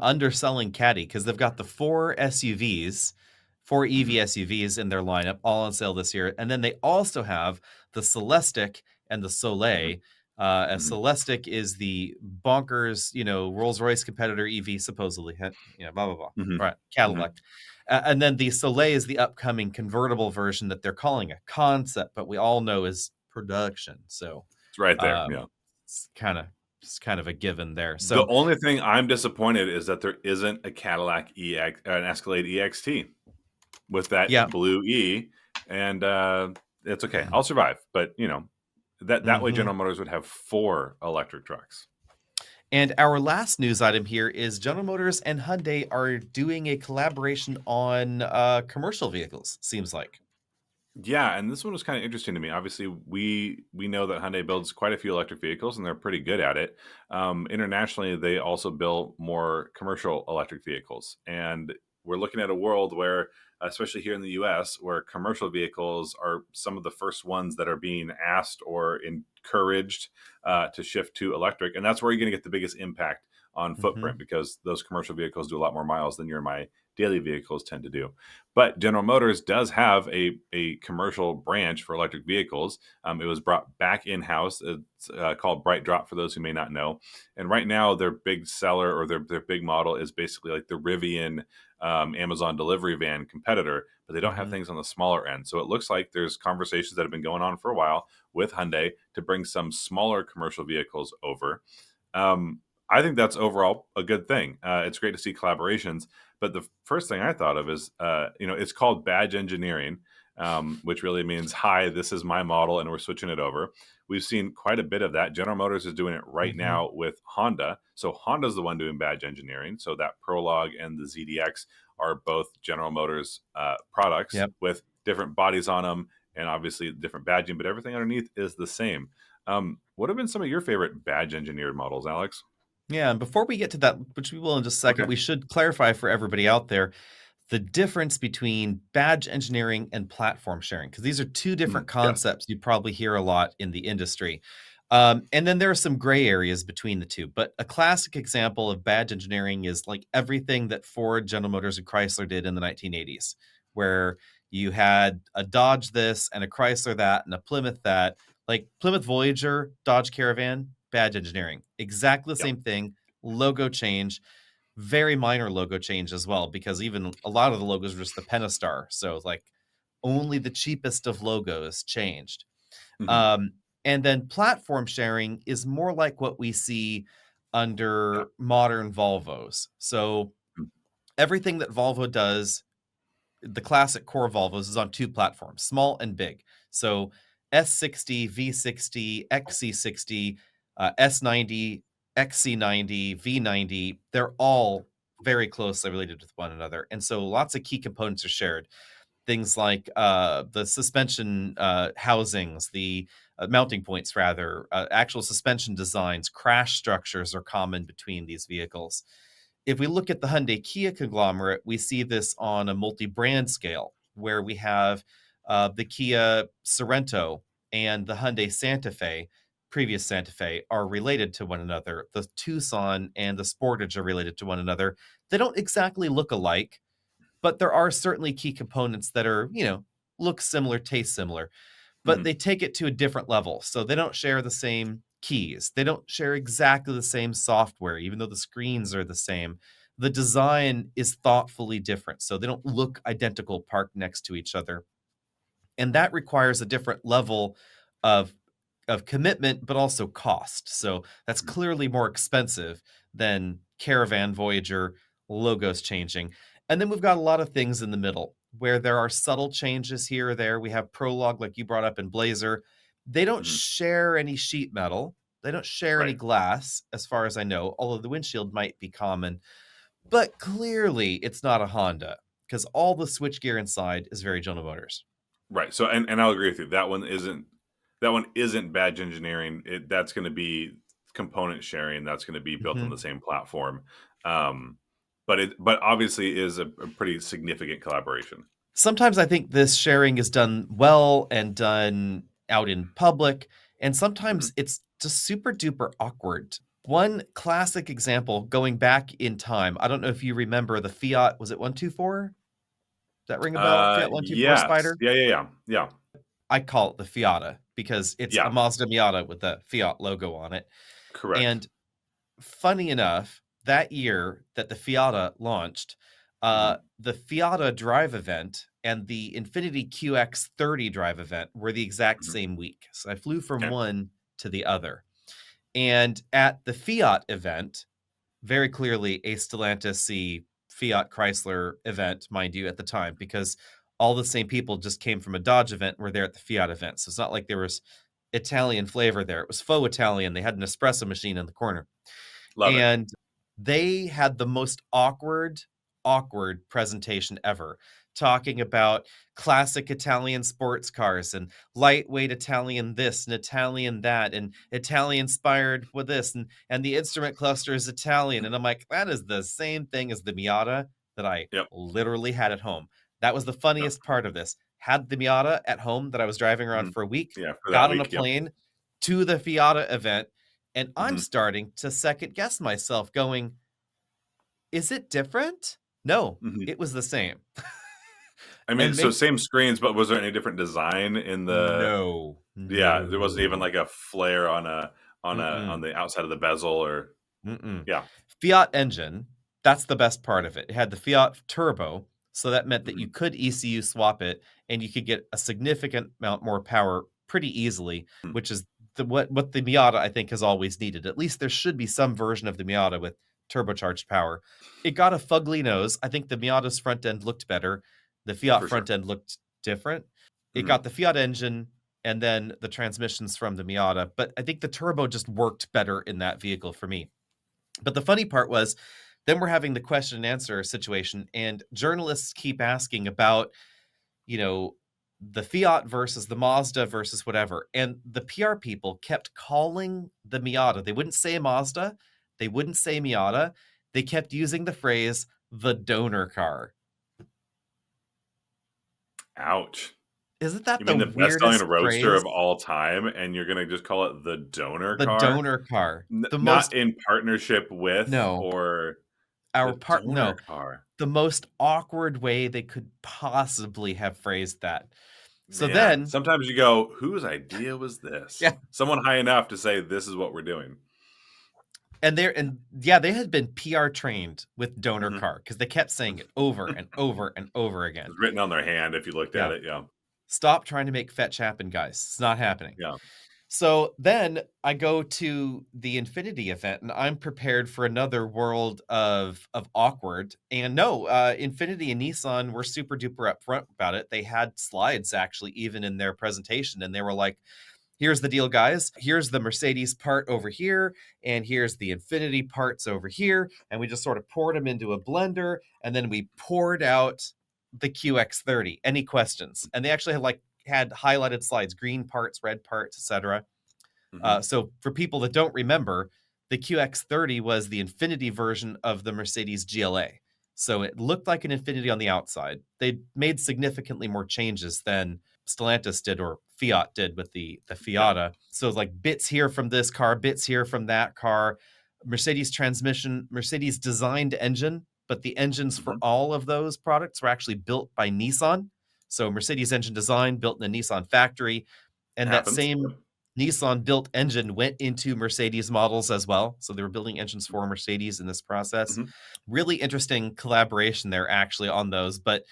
underselling Caddy because they've got the 4 SUVs, 4 EV Mhm, SUVs in their lineup, all on sale this year, and then they also have the Celestiq and the mhm, Soleil. A mhm, Celestiq is the bonkers, Rolls-Royce competitor EV supposedly, blah blah blah. mhm, Right, mhm. Cadillac, and then the Soleil is the upcoming convertible version that they're calling a concept, but we all know is production. So It's right there, um, yeah. it's kind of it's kind of a given there. The So only thing I'm disappointed is that there isn't a Cadillac an Escalade EXT with that yeah. blue E, and, it's okay. I'll survive, but, that way Mhm. General Motors would have 4 electric trucks. And our last news item here is General Motors and Hyundai are doing a collaboration on, commercial vehicles, seems like. Yeah, and this one was kind of interesting to me. Obviously, we know that Hyundai builds quite a few electric vehicles, and they're pretty good at it. Internationally, they also build more commercial electric vehicles, and we're looking at a world where, especially here in the U.S., where commercial vehicles are some of the first ones that are being asked or encouraged to shift to electric, and that's where you're going to get the biggest impact on Mhm. footprint because those commercial vehicles do a lot more miles than your and my daily vehicles tend to do. But General Motors does have a commercial branch for electric vehicles. It was brought back in house. It's called Bright Drop for those who may not know. And right now, their big seller or their big model is basically like the Rivian Amazon delivery van competitor, but they don't have Mhm. things on the smaller end. So it looks like there's conversations that have been going on for a while with Hyundai to bring some smaller commercial vehicles over. I think that's overall a good thing. It's great to see collaborations. But the first thing I thought of is, it's called badge engineering, which really means, hi, this is my model and we're switching it over. We've seen quite a bit of that. General Motors is doing it right Mhm. now with Honda. So Honda's the one doing badge engineering. So that Prologue and the ZDX are both General Motors products Yep. with different bodies on them and obviously different badging, but everything underneath is the same. What have been some of your favorite badge engineered models, Alex? Yeah, and before we get to that, which we will in just a second, Okay. we should clarify for everybody out there, the difference between badge engineering and platform sharing, because these are two different Yes. concepts you probably hear a lot in the industry. And then there are some gray areas between the two. But a classic example of badge engineering is like everything that Ford, General Motors, and Chrysler did in the 1980s, where you had a Dodge this and a Chrysler that and a Plymouth that. Like Plymouth Voyager, Dodge Caravan, badge engineering. Exactly the Yep. same thing, logo change, very minor logo change as well, because even a lot of the logos were just the Pentastar. So like only the cheapest of logos changed. Hmm. Um, and then platform sharing is more like what we see Yeah. under modern Volvos. So Mhm. everything that Volvo does, the classic core Volvos, is on two platforms, small and big. So S60, V60, XC60, S90, XC90, V90, they're all very closely related with one another. And so lots of key components are shared. Things like the suspension housings, the mounting points, rather, actual suspension designs, crash structures are common between these vehicles. If we look at the Hyundai Kia conglomerate, we see this on a multi-brand scale, where we have the Kia Sorento and the Hyundai Santa Fe, previous Santa Fe, are related to one another. The Tucson and the Sportage are related to one another. They don't exactly look alike, but there are certainly key components that are, look similar, taste similar, but Hmm. they take it to a different level. So they don't share the same keys. They don't share exactly the same software, even though the screens are the same. The design is thoughtfully different. So they don't look identical parked next to each other. And that requires a different level of commitment, but also cost. So that's clearly more expensive than Caravan, Voyager, logos changing. And then we've got a lot of things in the middle where there are subtle changes here or there. We have Prologue, like you brought up, in Blazer. They don't Hmm. share any sheet metal. They don't share any Right. glass, as far as I know, although the windshield might be common. But clearly, it's not a Honda, because all the switchgear inside is very General Motors. Right. So, and I'll agree with you. That one isn't badge engineering. That's going to be component sharing. That's going to be built on Mhm. the same platform. Um, but obviously is a pretty significant collaboration. Sometimes I think this sharing is done well and done out in public, and Hmm. sometimes it's just super duper awkward. One classic example going back in time, I don't know if you remember the Fiat, was it 124? Does that ring a bell? Fiat 124 Yes. Spider? Yeah. Yeah. Yeah. Yeah. I call it the Fiata because it's a Yeah. Mazda Miata with the Fiat logo on it. Correct. And funny enough, that year that the Fiata launched, Hmm. the Fiata drive event and the Infiniti QX30 drive event were the exact Hmm. same week. So I flew from Okay. one to the other. And at the Fiat event, very clearly a Stellantis C Fiat Chrysler event, mind you, at the time, because all the same people just came from a Dodge event and were there at the Fiat event. So it's not like there was Italian flavor there. It was faux Italian. They had an espresso machine in the corner. Love it. And they had the most awkward presentation ever, talking about classic Italian sports cars and lightweight Italian this and Italian that and Italian inspired with this and the instrument cluster is Italian. And I'm like, that is the same thing as the Miata that I Yep. literally had at home. That was the Yep. funniest part of this. Had the Miata at home that I was driving around Hmm. for a week, Yeah. For that got on a week. Yep. plane to the Fiata event, and I'm Hmm. starting to second guess myself, going, is it different? No, Hmm. it was the same. I mean, And so maybe same screens, but was there any different design in the? no, Yeah, there wasn't even no. like a flare on Mm-mm. the outside of the bezel or Mm-mm. yeah. Fiat engine, that's the best part of it. It had the Fiat turbo, so that meant that you Mhm. could ECU swap it and you could get a significant amount more power pretty easily, Mm. which is what the Miata I think has always needed. At least there should be some version of the Miata with turbocharged power. It got a fugly nose. I think the Miata's front end looked better. The Fiat For sure. front end looked different. It Mhm. got the Fiat engine and then the transmissions from the Miata, but I think the turbo just worked better in that vehicle for me. But the funny part was, then we're having the question and answer situation, and journalists keep asking about, you know, the Fiat versus the Mazda versus whatever. And the PR people kept calling the Miata. They wouldn't say Mazda, they wouldn't say Miata. They kept using the phrase the donor car. Ouch. Isn't You that the mean the best-selling weirdest roadster phrase? of all time, and you're gonna just call it the donor The car? donor car. The Not most in partnership with no, or our the part donor no, car. the most awkward way they could possibly have phrased that. So Man, then sometimes you go, "Whose idea was this?" yeah, Someone high enough to say, "This is what we're doing." and yeah, they had been PR trained with donor Mhm. car because they kept saying it over and over and over It again. was written on their hand if you looked at Yeah. it, yeah. Stop trying to make fetch happen, guys. It's not happening. Yeah. So then I go to the Infinity event and I'm prepared for another world of awkward. And no, Infinity and Nissan were super duper upfront about it. They had slides actually even in their presentation, and they were like, here's the deal, guys. Here's the Mercedes part over here, and here's the Infinity parts over here. And we just sort of poured them into a blender, and then we poured out the QX30. Any questions? And they actually had highlighted slides, green parts, red parts, etc. Mhm. So for people that don't remember, the QX30 was the Infinity version of the Mercedes GLA. So it looked like an Infinity on the outside. They made significantly more changes than Stellantis did or Fiat did with the Yeah. Fiata. So it's like bits here from this car, bits here from that car. Mercedes transmission, Mercedes designed engine, but the engines for Mhm. all of those products were actually built by Nissan. So Mercedes engine design built in a Nissan factory, and that Happens. same Yep. Nissan built engine went into Mercedes models as well. So they were building engines for Mercedes in this process. Mhm. Really interesting collaboration there actually on those, but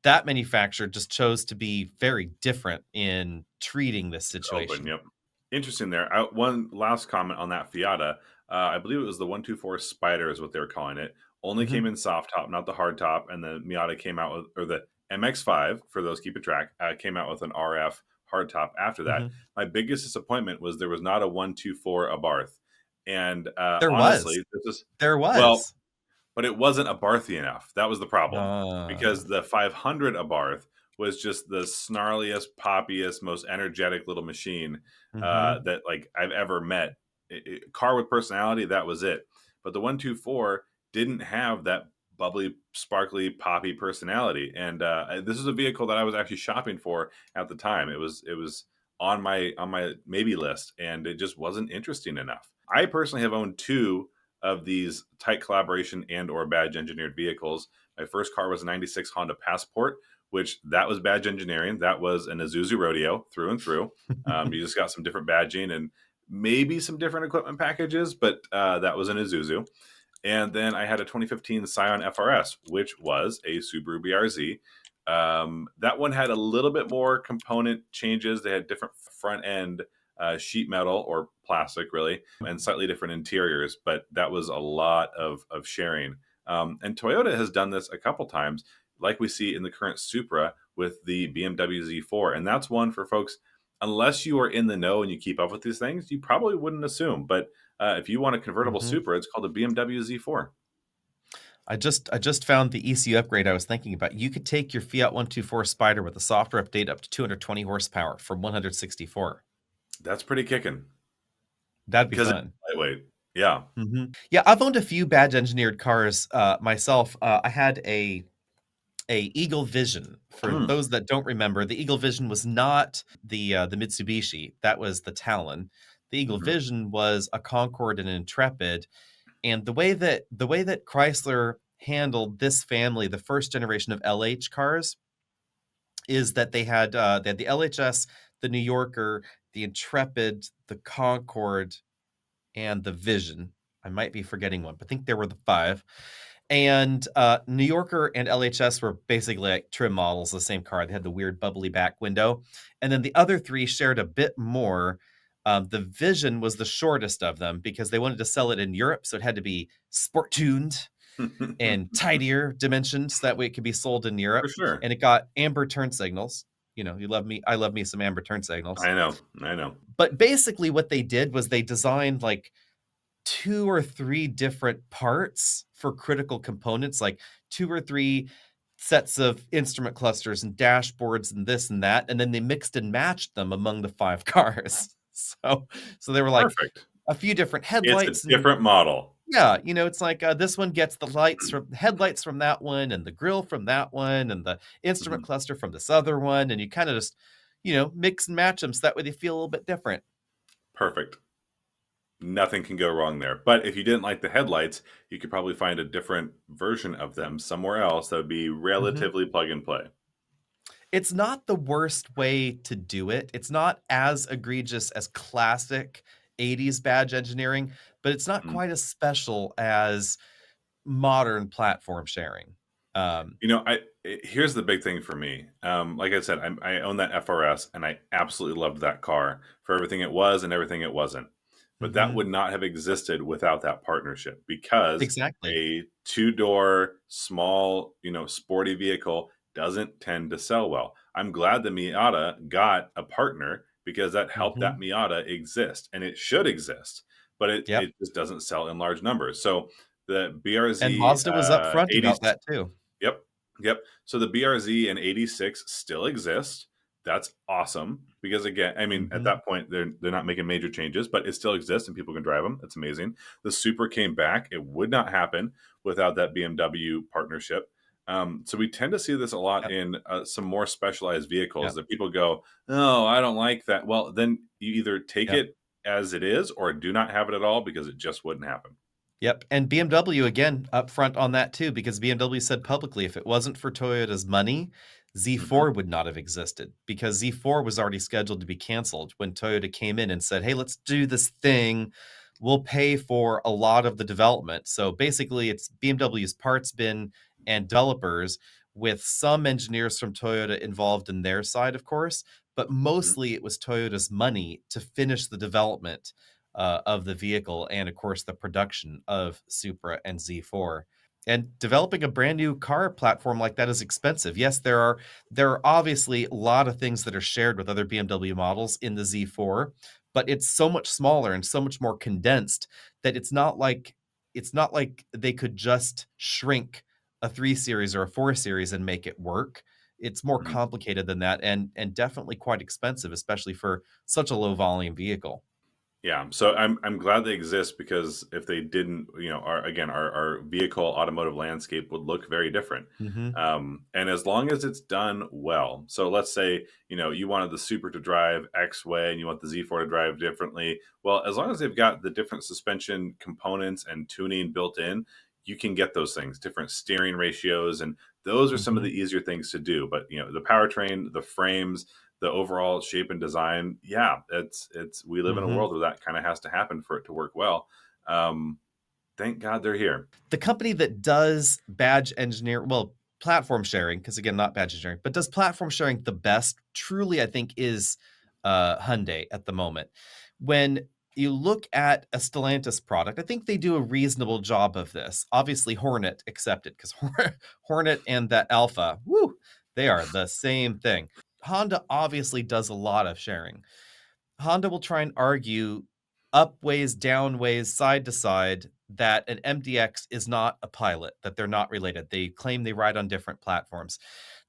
that manufacturer just chose to be very different in treating this Open, situation. yep. Interesting there. One last comment on that Fiata. I believe it was the 124 Spider is what they were calling it. Only came Mhm, in soft top, not the hard top, and the Miata came out with, or the MX-5 for those keeping track, came out with an RF hard top after that. mhm. My biggest disappointment was there was not a 124 Abarth, and There was. honestly, this is There well, was. but it wasn't Abarthy enough. That was the problem Uh, because the 500 Abarth was just the snarliest, poppiest, most energetic little machine mhm, that like I've ever met. Car with personality, that was it. But the 124 didn't have that bubbly, sparkly, poppy personality. And this is a vehicle that I was actually shopping for at the time. It was on my maybe list, and it just wasn't interesting enough. I personally have owned two of these tight collaboration and or badge engineered vehicles. My first car was a 96 Honda Passport, which that was badge engineering. That was an Isuzu Rodeo through and through. You just got some different badging and maybe some different equipment packages, but that was an Isuzu. And then I had a 2015 Scion FRS, which was a Subaru BRZ. That one had a little bit more component changes. They had different front end sheet metal or plastic, really, and slightly different interiors, but that was a lot of sharing. And Toyota has done this a couple times, like we see in the current Supra with the BMW Z4. And that's one for folks, unless you are in the know and you keep up with these things, you probably wouldn't assume. But if you want a convertible mhm. Supra, it's called a BMW Z4. I just found the ECU upgrade I was thinking about. You could take your Fiat 124 Spider with a software update up to 220 horsepower from 164. That's pretty kicking That'd be because it's fun. lightweight. Yeah. Yeah, I've owned a few badge engineered cars myself. I had a Eagle Vision. For Hmm. those that don't remember, the Eagle Vision was not the Mitsubishi. That was the Talon. The Eagle Mhm. Vision was a Concorde and an Intrepid. And the way that Chrysler handled this family, the first generation of LH cars, is that they had the LHS, the New Yorker, the Intrepid, the Concorde, and the Vision. I might be forgetting one, but I think there were the five. And New Yorker and LHS were basically like trim models, the same car. They had the weird bubbly back window. And then the other three shared a bit more. The Vision was the shortest of them because they wanted to sell it in Europe. So it had to be sport tuned and tidier dimensions. That way it could be sold in For Europe. sure. And it got amber turn signals. You know, you love me. I love me some amber turn signals. I know. I know. But basically, what they did was they designed like two or three different parts for critical components, like two or three sets of instrument clusters and dashboards and this and that, and then they mixed and matched them among the five cars. So they were like Perfect. a few different It's a headlights and different model. Yeah, it's like, this one gets the headlights from that one, and the grill from that one, and the instrument Mhm. cluster from this other one, and you kinda just, mix and match them so that way they feel a little bit different. Perfect. Nothing can go wrong there. But if you didn't like the headlights, you could probably find a different version of them somewhere else that would be Mhm. relatively plug and play. It's not the worst way to do it. It's not as egregious as classic '80s badge engineering, but it's not Mhm. quite as special as modern platform sharing. Um Here's the big thing for me. Like I said, I own that FRS, and I absolutely loved that car for everything it was and everything it wasn't. But that Mhm. would not have existed without that partnership, because Exactly. a two-door, small, sporty vehicle doesn't tend to sell well. I'm glad that Miata got a partner, because that helped that Mhm. Miata exist, and it should exist, but it Yep. it just doesn't sell in large numbers. So the And BRZ Mazda was upfront 80. about that too. Yep. Yep. So the BRZ and 86 still exist. That's awesome, because again, I mean, at Mhm. that point they're not making major changes, but it still exists and people can drive them. That's amazing. The Super came back. It would not happen without that BMW partnership. So we tend to see this a lot Yep. in some more specialized vehicles Yep. that people go, "Oh, I don't like that." Well, then you either take Yep. it as it is or do not have it at all, because it just wouldn't happen. Yep, and BMW again upfront on that too, because BMW said publicly if it wasn't for Toyota's money, Hmm. Z4 would not have existed because Z4 was already scheduled to be canceled when Toyota came in and said, "Hey, let's do this thing. We'll pay for a lot of the development." So basically, it's BMW's parts bin and developers with some engineers from Toyota involved in their side, of course, but mostly it was Toyota's money to finish the development of the vehicle and, of course, the production of Supra and Z4. And developing a brand new car platform like that is expensive. Yes, there are obviously a lot of things that are shared with other BMW models in the Z4, but it's so much smaller and so much more condensed that it's not like they could just shrink a 3 Series or a 4 Series and make it work. It's more Hmm. complicated than that and definitely quite expensive, especially for such a low volume vehicle. Yeah, so I'm glad they exist, because if they didn't, our vehicle automotive landscape would look very different. Mhm. And as long as it's done well, so let's say you wanted the Super to drive X way and you want the Z4 to drive differently. Well, as long as they've got the different suspension components and tuning built in, you can get those things, different steering ratios, and those are some of the Mhm. easier things to do. But the powertrain, the frames, the overall shape and design, yeah, it's we live in a Mhm. world where that kind of has to happen for it to work well. um thank God they're here. The company that does platform sharing, because again, not badge engineering, but does platform sharing the best, truly, I think, is Hyundai at the moment. When you look at a Stellantis product, I think they do a reasonable job of this. Obviously, Hornet accepted, because Hornet and that Alpha, woo, they are the same thing. Honda obviously does a lot of sharing. Honda will try and argue up ways, down ways, side to side that an MDX is not a pilot, that they're not related. They claim they ride on different platforms.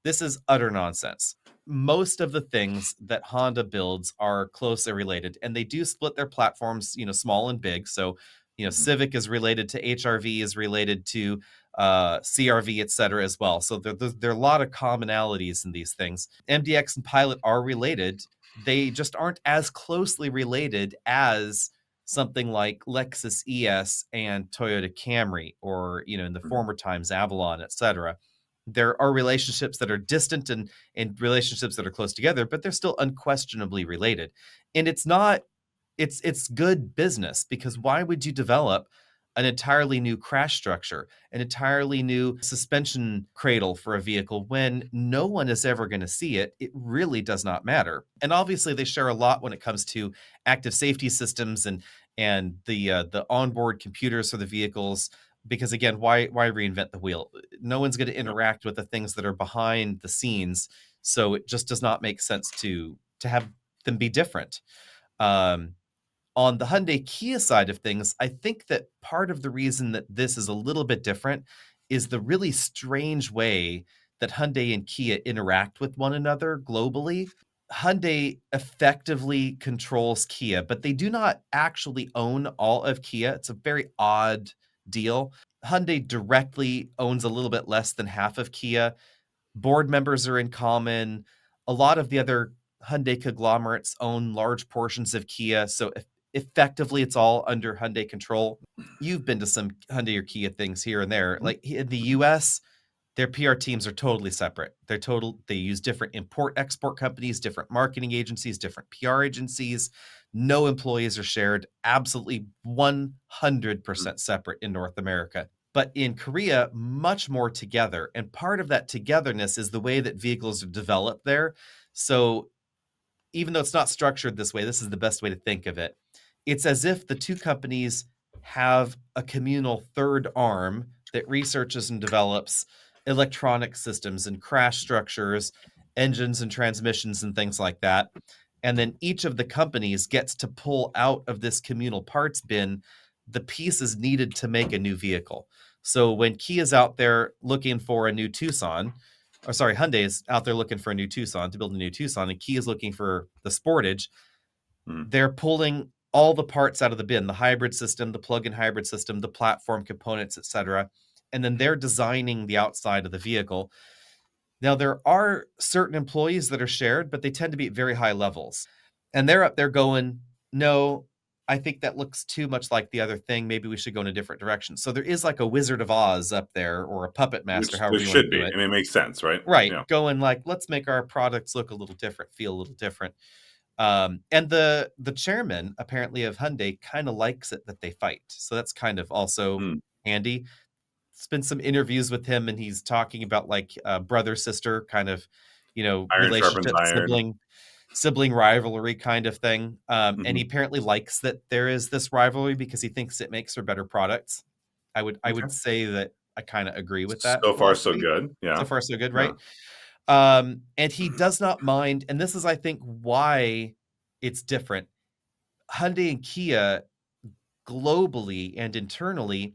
This is utter nonsense. Most of the things that Honda builds are closely related, and they do split their platforms, small and big. So, Mhm. Civic is related to HRV, is related to CRV, et cetera, as well. So there are a lot of commonalities in these things. MDX and Pilot are related, they just aren't as closely related as something like Lexus ES and Toyota Camry, or in the Mhm. former times Avalon, etc. There are relationships that are distant and relationships that are close together, but they're still unquestionably related. And it's good business, because why would you develop an entirely new crash structure, an entirely new suspension cradle for a vehicle when no one is ever going to see it? It really does not matter. And obviously, they share a lot when it comes to active safety systems and the onboard computers for the vehicles. Because again, why reinvent the wheel? No one's going to Yep. interact with the things that are behind the scenes, so it just does not make sense to have them be different. Um, on the Hyundai Kia side of things, I think that part of the reason that this is a little bit different is the really strange way that Hyundai and Kia interact with one another globally. Hyundai effectively controls Kia, but they do not actually own all of Kia. It's a very odd deal. Hyundai directly owns a little bit less than half of Kia. Board members are in common. A lot of the other Hyundai conglomerates own large portions of Kia, so effectively it's all under Hyundai control. You've been to some Hyundai or Kia things here and there. Mhm. Like in the Mhm. US, their PR teams are totally separate. They use different import-export companies, different marketing agencies, different PR agencies. No employees are shared, absolutely Mhm. 100% separate in North America. But in Korea, much more together. And part of that togetherness is the way that vehicles are developed there. So even though it's not structured this way, this is the best way to think of it. It's as if the two companies have a communal third arm that researches and develops electronic systems and crash structures, engines and transmissions and things like that. And then each of the companies gets to pull out of this communal parts bin the pieces needed to make a new vehicle. So when Kia's out there looking for a new Tucson, or sorry, Hyundai is out there looking for a new Tucson to build a new Tucson, and Kia is looking for the Sportage, Mhm. they're pulling all the parts out of the bin, the hybrid system, the plug-in hybrid system, the platform components, etc. And then they're designing the outside of the vehicle. Now, there are certain employees that are shared, but they tend to be at very high levels. And they're up there going, no, I think that looks too much like the other thing. Maybe we should go in a different direction. So there is like a Wizard of Oz up there or a puppet master, Which however you want should to do be. it. I mean, it makes sense, right? Right. Yeah. Going like, let's make our products look a little different, feel a little different. And the chairman apparently of Hyundai kind of likes it that they fight. So that's kind of also Mm. handy. It's been some interviews with him, and he's talking about like brother sister kind of, Iron sharpens relationship, iron. sibling rivalry kind of thing. And he Mhm. apparently likes that there is this rivalry because he thinks it makes for better products. I would Okay. say that I kind of agree with that So far, so philosophy. good. So Yeah. far, so good, Yeah. right? And he does not mind, and this is, I think, why it's different. Hyundai and Kia globally and internally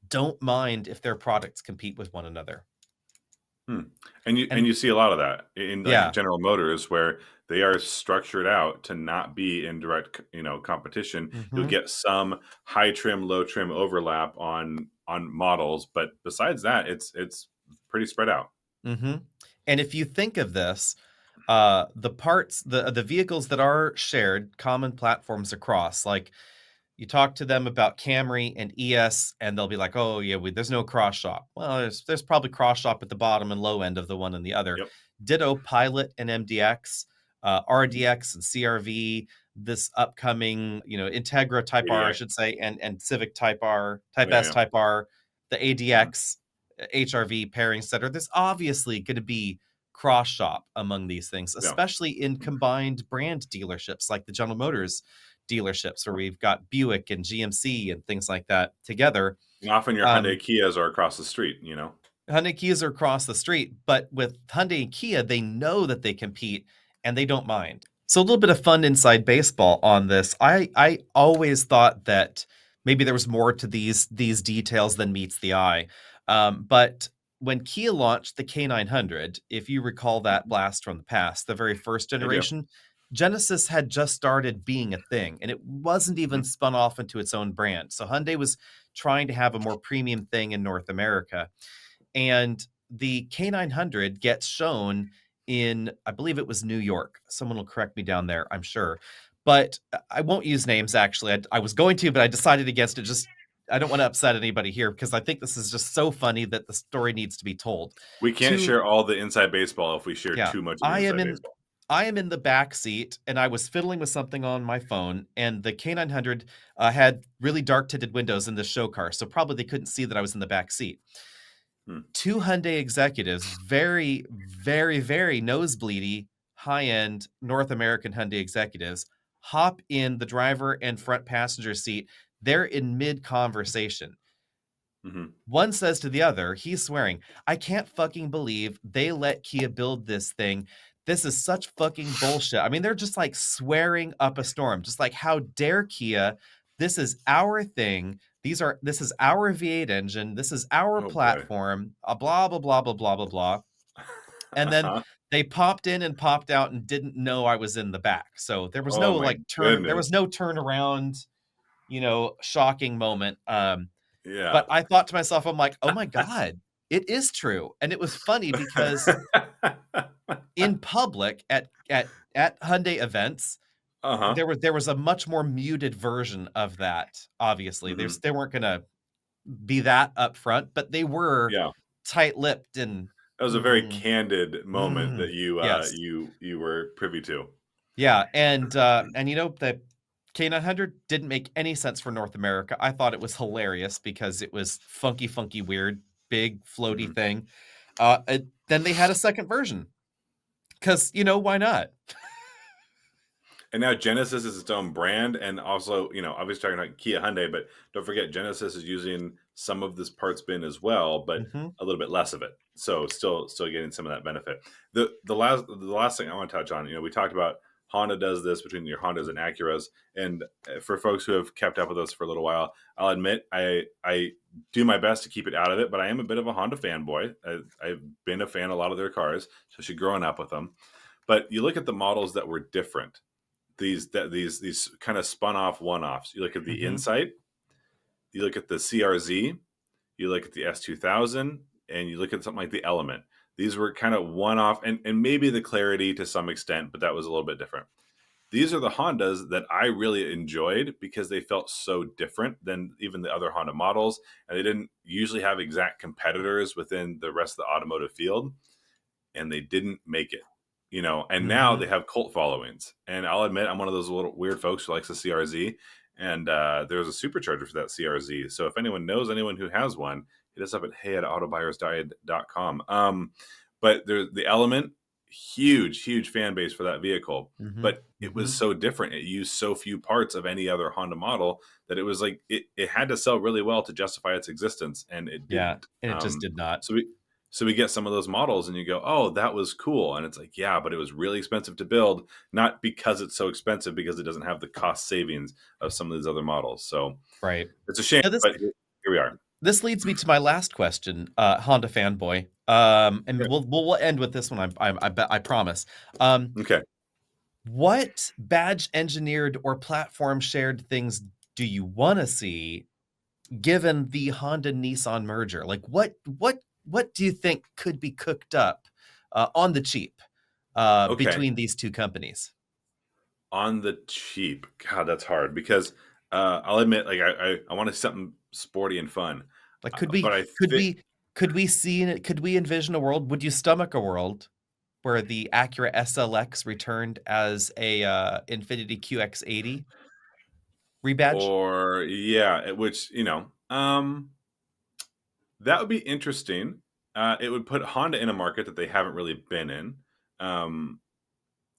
don't mind if their products compete with one another. Hmm. And And you see a lot of that in like yeah. General Motors where they are structured out to not be in direct, competition. You'll Mhm. get some high trim, low trim overlap on models, but besides that, it's pretty spread out. Mhm. And if you think of this, the vehicles that are shared, common platforms across, like you talk to them about Camry and ES, and they'll be like, "Oh yeah, there's no cross shop." Well, there's probably cross shop at the bottom and low end of the one and the other. Yep. Ditto Pilot and MDX, Mhm. RDX and CRV. This upcoming, Integra Type R, I ADX. should say, and Civic Type R, Type Yeah, S, yeah. Type R, the Mhm. ADX, HRV pairings that are. There's obviously going to be cross shop among these things, Yeah. especially in combined brand dealerships like the General Motors dealerships where we've got Buick and GMC and things like that together. And often your Hyundai Um, Kias are across the street. Hyundai Kias are across the street, but with Hyundai and Kia, they know that they compete and they don't mind. So a little bit of fun inside baseball on this. I always thought that maybe there was more to these details than meets the eye. But when Kia launched the K900, if you recall that Mhm. blast from the past, the very first I do. generation, Genesis had just started being a thing, and it wasn't even Mhm. spun off into its own brand. So Hyundai was trying to have a more premium thing in North America. And the K900 gets shown in, I believe it was New York. Someone will correct me down there, I'm sure. But I won't use names actually. I was going to, but I decided against it. Just I don't want to upset anybody here because I think this is just so funny that the story needs to be told. We can't To share all the inside baseball if we share Yeah, too much of the I am inside in baseball. I am in the back seat and I was fiddling with something on my phone, and the K900 had really dark tinted windows in the show car, so probably they couldn't see that I was in the back seat. Hmm. Two Hyundai executives, very, very, very nosebleedy, high-end North American Hyundai executives, hop in the driver and front passenger seat. They're in mid-conversation. Mhm. One says to the other, he's swearing, "I can't fucking believe they let Kia build this thing. This is such fucking bullshit." I mean, they're just like swearing up a storm, just like, "How dare Kia? This is our thing. This is our V8 engine. This is our Oh boy. platform, blah, blah, blah, blah, blah, blah, blah." And then they popped in and popped out and didn't know I was in the back. So there was Oh no my like there goodness. was no turnaround, shocking moment. Yeah. But I thought to myself, I'm like, "Oh my god, it is true." And it was funny because in public at Hyundai events, Uh-huh. there was a much more muted version of that, obviously. Mhm. They weren't gonna be that upfront, but they were Yeah. tight-lipped and, That was a very mm, candid moment that yes. you were privy to. Yeah, and the K900 didn't make any sense for North America. I thought it was hilarious because it was funky, funky, weird, big, floaty Mhm. thing. Then they had a second version because, why not? And now Genesis is its own brand, and also, obviously talking about Kia Hyundai, but don't forget Genesis is using some of this parts bin as well, but Mhm, a little bit less of it. So still getting some of that benefit. The last thing I want to touch on, we talked about Honda does this between your Hondas and Acuras, and for folks who have kept up with us for a little while, I'll admit I do my best to keep it out of it, but I am a bit of a Honda fanboy. I've been a fan of a lot of their cars, especially growing up with them. But you look at the models that were different, these kind of spun off one-offs. You look at the mhm, Insight, you look at the CRZ, you look at the S2000, and you look at something like the Element. These were kind of one-off, and maybe the Clarity to some extent, but that was a little bit different. These are the Hondas that I really enjoyed because they felt so different than even the other Honda models, and they didn't usually have exact competitors within the rest of the automotive field, and they didn't make it. And now they mhm. have cult followings. And I'll admit, I'm one of those little weird folks who likes the CRZ. And there's a supercharger for that CRZ. So if anyone knows anyone who has one, hit us up at hey@autobuyersdiet.com. But there's the Element, huge fan base for that vehicle. Mhm, But it was mhm. so different. It used so few parts of any other Honda model that it was like it had to sell really well to justify its existence, and it Yeah, didn't. and it just did not. So we get some of those models and you go, oh, that was cool. And it's like, yeah, but it was really expensive to build, not because it's so expensive, because it doesn't have the cost savings of some of these other models. So Right. it's a shame, Now this but here we are. this leads me to my last question, Honda fanboy. And Yeah. we'll end with this one, I promise. Um, Okay. what badge engineered or platform shared things do you wanna see given the Honda Nissan merger? Like, what do you think could be cooked up, on the cheap, Okay. between these 2 companies? On the cheap. God, that's hard because I'll admit, like, I want to see something sporty and fun. Like, But I think, could we envision a world would you stomach a world where the Acura SLX returned as a, Infiniti QX80 rebadge? or yeah, which, that would be interesting. It would put Honda in a market that they haven't really been in. Um,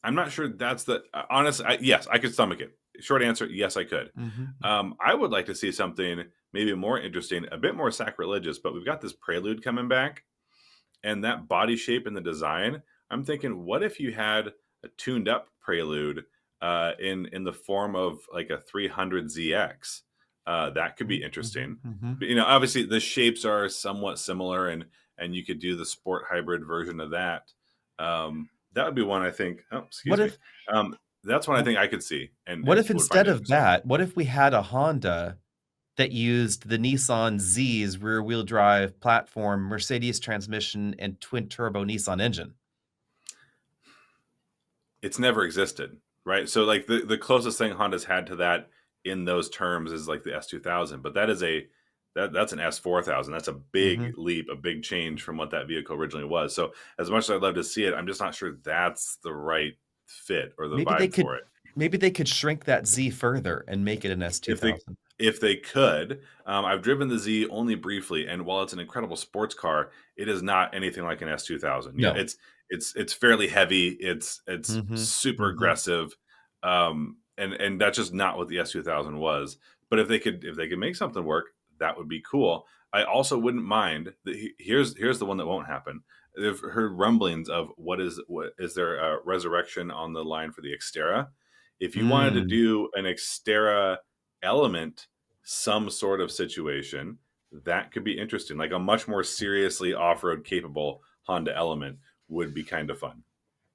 I'm not sure that's the honest. Yes, I could stomach it. Short answer, yes, I could. Mhm. I would like to see something maybe more interesting, a bit more sacrilegious. But we've got this Prelude coming back, and that body shape and the design. I'm thinking, what if you had a tuned up Prelude in the form of like a 300ZX? That could be Mhm, mhm, interesting. mhm. But, obviously the shapes are somewhat similar, and you could do the sport hybrid version of that. That would be one I think. Oh, What excuse me. if That's one I think I could see what and if would find instead of interesting. that, what if we had a Honda that used the Nissan Z's rear-wheel drive platform, Mercedes transmission, and twin-turbo Nissan engine? It's never existed, right? So like the closest thing Honda's had to that in those terms is like the S2000, but that's an S4000. That's a big Mhm. leap, a big change from what that vehicle originally was. So as much as I'd love to see it, I'm just not sure that's the right fit or the Maybe they vibe could for it. maybe they could shrink that Z further and make it an If they S2000. if they could, I've driven the Z only briefly, and while it's an incredible sports car, it is not anything like an S2000. No. It's fairly heavy. It's Mhm, super mhm. aggressive, and that's just not what the S2000 was. But if they could make something work, that would be cool. I also wouldn't mind. Here's the one that won't happen. I've heard rumblings of what is there a resurrection on the line for the Xterra. If you wanted to Mm, do an Xterra Element, some sort of situation, that could be interesting. Like a much more seriously off-road capable Honda Element would be kind of fun.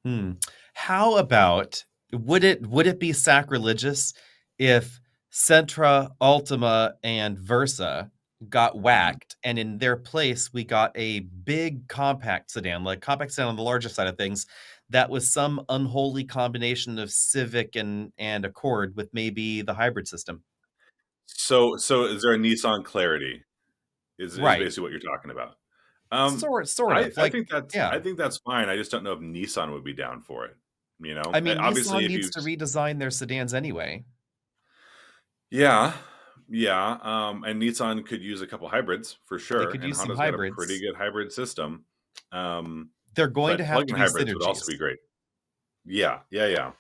hmm. How about would it be sacrilegious if Sentra, Altima, and Versa got Mhm. whacked, and in their place, we got a big compact sedan, like compact sedan on the larger side of things, that was some unholy combination of Civic and Accord with maybe the hybrid system. So is there a Nissan Clarity? Is Right. basically what you're talking about. Um, Sort I of, I like think that's yeah. I think that's fine. I just don't know if Nissan would be down for it. You know, I mean, obviously, Nissan if needs you to redesign their sedans anyway. yeah, yeah, and Nissan could use a couple hybrids for They sure, could and use some Honda's got a pretty hybrids. good hybrid system. Um, They're going to but have to plug-in do hybrids would also synergies. be great. Yeah, yeah, yeah.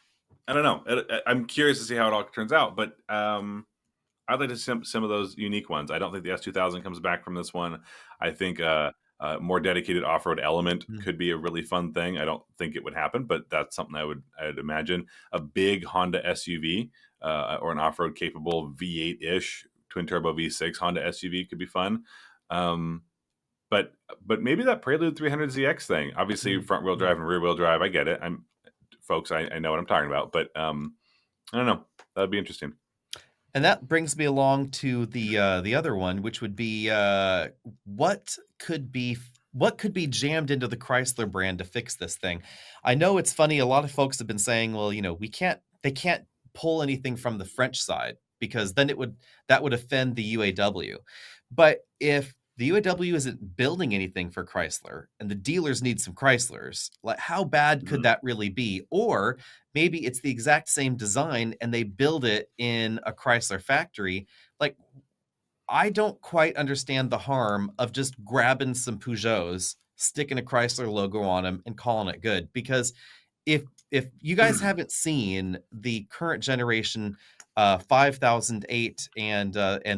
I don't know. I'm curious to see how it all turns out, but I'd like to see some of those unique ones. I don't think the S2000 comes back from this one. I think a more dedicated off-road element Mm, could be a really fun thing. I don't think it would happen, but that's something I'd imagine. A big Honda SUV or an off-road capable V8-ish twin turbo V6 Honda SUV could be fun. Um, but maybe that Prelude 300ZX thing. Obviously, mm, front wheel mm. drive and rear wheel drive. I get it. I'm folks. I know what I'm talking about, but I don't know. That'd be interesting. And that brings me along to the other one, which would be what what could be jammed into the Chrysler brand to fix this thing. I know it's funny. A lot of folks have been saying, well, they can't pull anything from the French side because then that would offend the UAW. But if the UAW isn't building anything for Chrysler and the dealers need some Chryslers, like how bad could Mhm. that really be? Or maybe it's the exact same design and they build it in a Chrysler factory. Like, I don't quite understand the harm of just grabbing some Peugeots, sticking a Chrysler logo on them, and calling it good. Because if you guys haven't seen the current generation 5008 and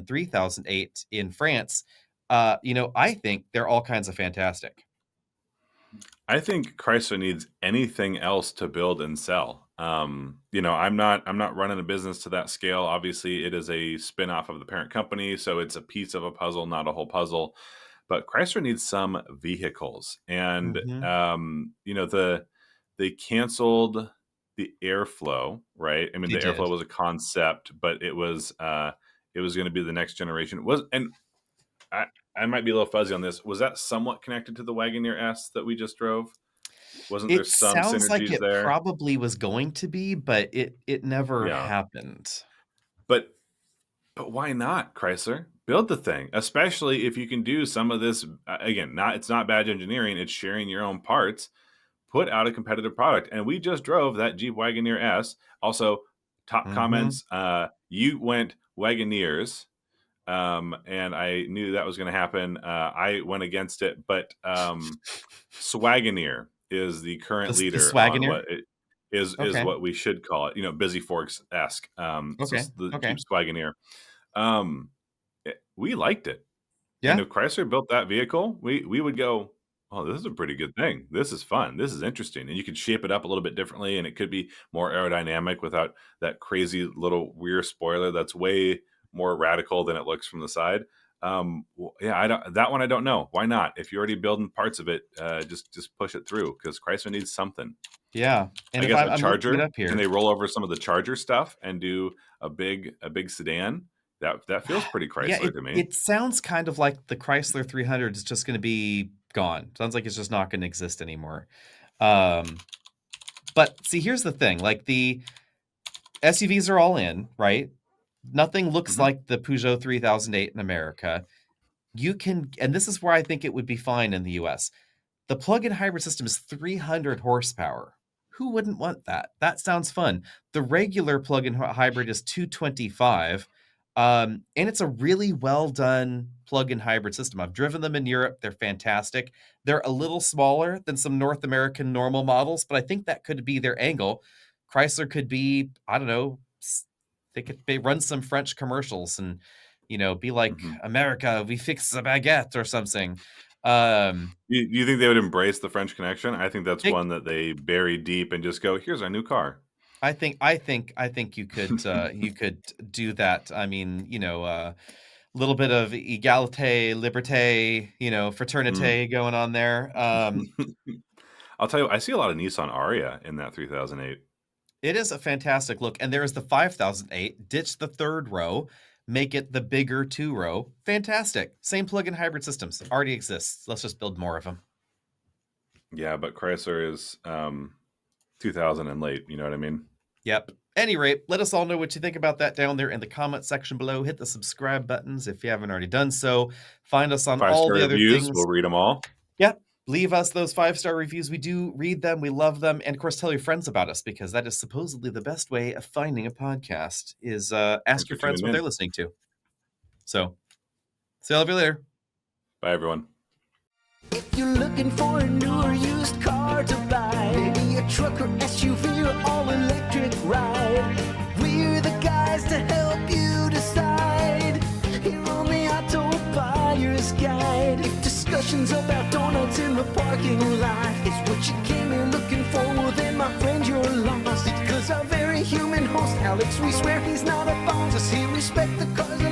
3008 in France, I think they're all kinds of fantastic. I think Chrysler needs anything else to build and sell. I'm not running a business to that scale. Obviously, it is a spin-off of the parent company, so it's a piece of a puzzle, not a whole puzzle. But Chrysler needs some vehicles, and Hmm. they canceled the Airflow, right? I mean, They the did. Airflow was a concept, but it was going to be the next generation. It was and I I might be a little fuzzy on this. Was that somewhat connected to the Wagoneer S that we just drove? Wasn't there It some sounds like synergies it there? probably was going to be, but it never Yeah. happened. But why not, Chrysler? Build the thing, especially if you can do some of this again, not it's not badge engineering, it's sharing your own parts. Put out a competitive product. And we just drove that Jeep Wagoneer S. Also, top Mhm. comments, you went Wagoneers. And I knew that was going to happen. I went against it, but Swagoneer is the current The leader on Swagoneer? what it is Okay. what we should call it. Busy Forks esque. Okay. The Okay. Jeep Swagoneer. Um, we liked it, and Yeah. if Chrysler built that vehicle, we would go, "Oh, this is a pretty good thing. This is fun. This is interesting." And you could shape it up a little bit differently, and it could be more aerodynamic without that crazy little rear spoiler that's way more radical than it looks from the side. Yeah, I don't that one I don't know. Why not? If you're already building parts of it, just push it through because Chrysler needs something. Yeah. And I if guess a I'm looking it Charger. up Can here, they roll over some of the Charger stuff and do a big sedan? That feels pretty yeah, Chrysler it to me. it sounds kind of like the Chrysler 300 is just gonna be gone. Sounds like it's just not gonna exist anymore. Um, but see, here's the thing, like, the SUVs are all in, right? Nothing looks Mhm. like the Peugeot 3008 in America. You can and this is where I think it would be fine in the US. The plug-in hybrid system is 300 horsepower. Who wouldn't want that? That sounds fun. The regular plug-in hybrid is 225, and it's a really well done plug-in hybrid system. I've driven them in Europe. They're fantastic. They're a little smaller than some North American normal models, but I think that could be their angle. Chrysler could be, I don't know, they run some French commercials and be like, Mhm. America, we fix the baguette or something. Um, You think they would embrace the French Connection? I think that's they one that they bury deep and just go, "Here's our new car." I think you could do that. I mean, a little bit of egalite, liberté, Mm. fraternité going on there. I'll tell you, I see a lot of Nissan Aria in that 3008. It is a fantastic look, and there is the 5008, ditch the third row. make it the bigger 2-row. Fantastic. Same plug-in hybrid systems already exists. Let's just build more of them. Yeah, but Chrysler is 2000 and late. You know what I mean? Yep. Any rate, let us all know what you think about that down there in the comment section below. Hit the subscribe buttons if you haven't already done so. Find us on all 5-star the other reviews. things. We'll read them all. Yep. Leave us those 5-star reviews. We do read them. We love them. And of course, tell your friends about us, because that is supposedly the best way of finding a podcast is ask Thanks your for friends tuning what in. they're listening to. So, see you later. Bye, everyone. If you're looking for a new or used car to buy, maybe a truck or SUV or all-electric ride, we're the guys to help you decide. Here on the Auto Buyer's Guide. If discussions about donuts in the parking lot is what you came here looking for, well then my friend you're lost. Because our very human host Alex, we swear he's not a boss. Does he respect the cars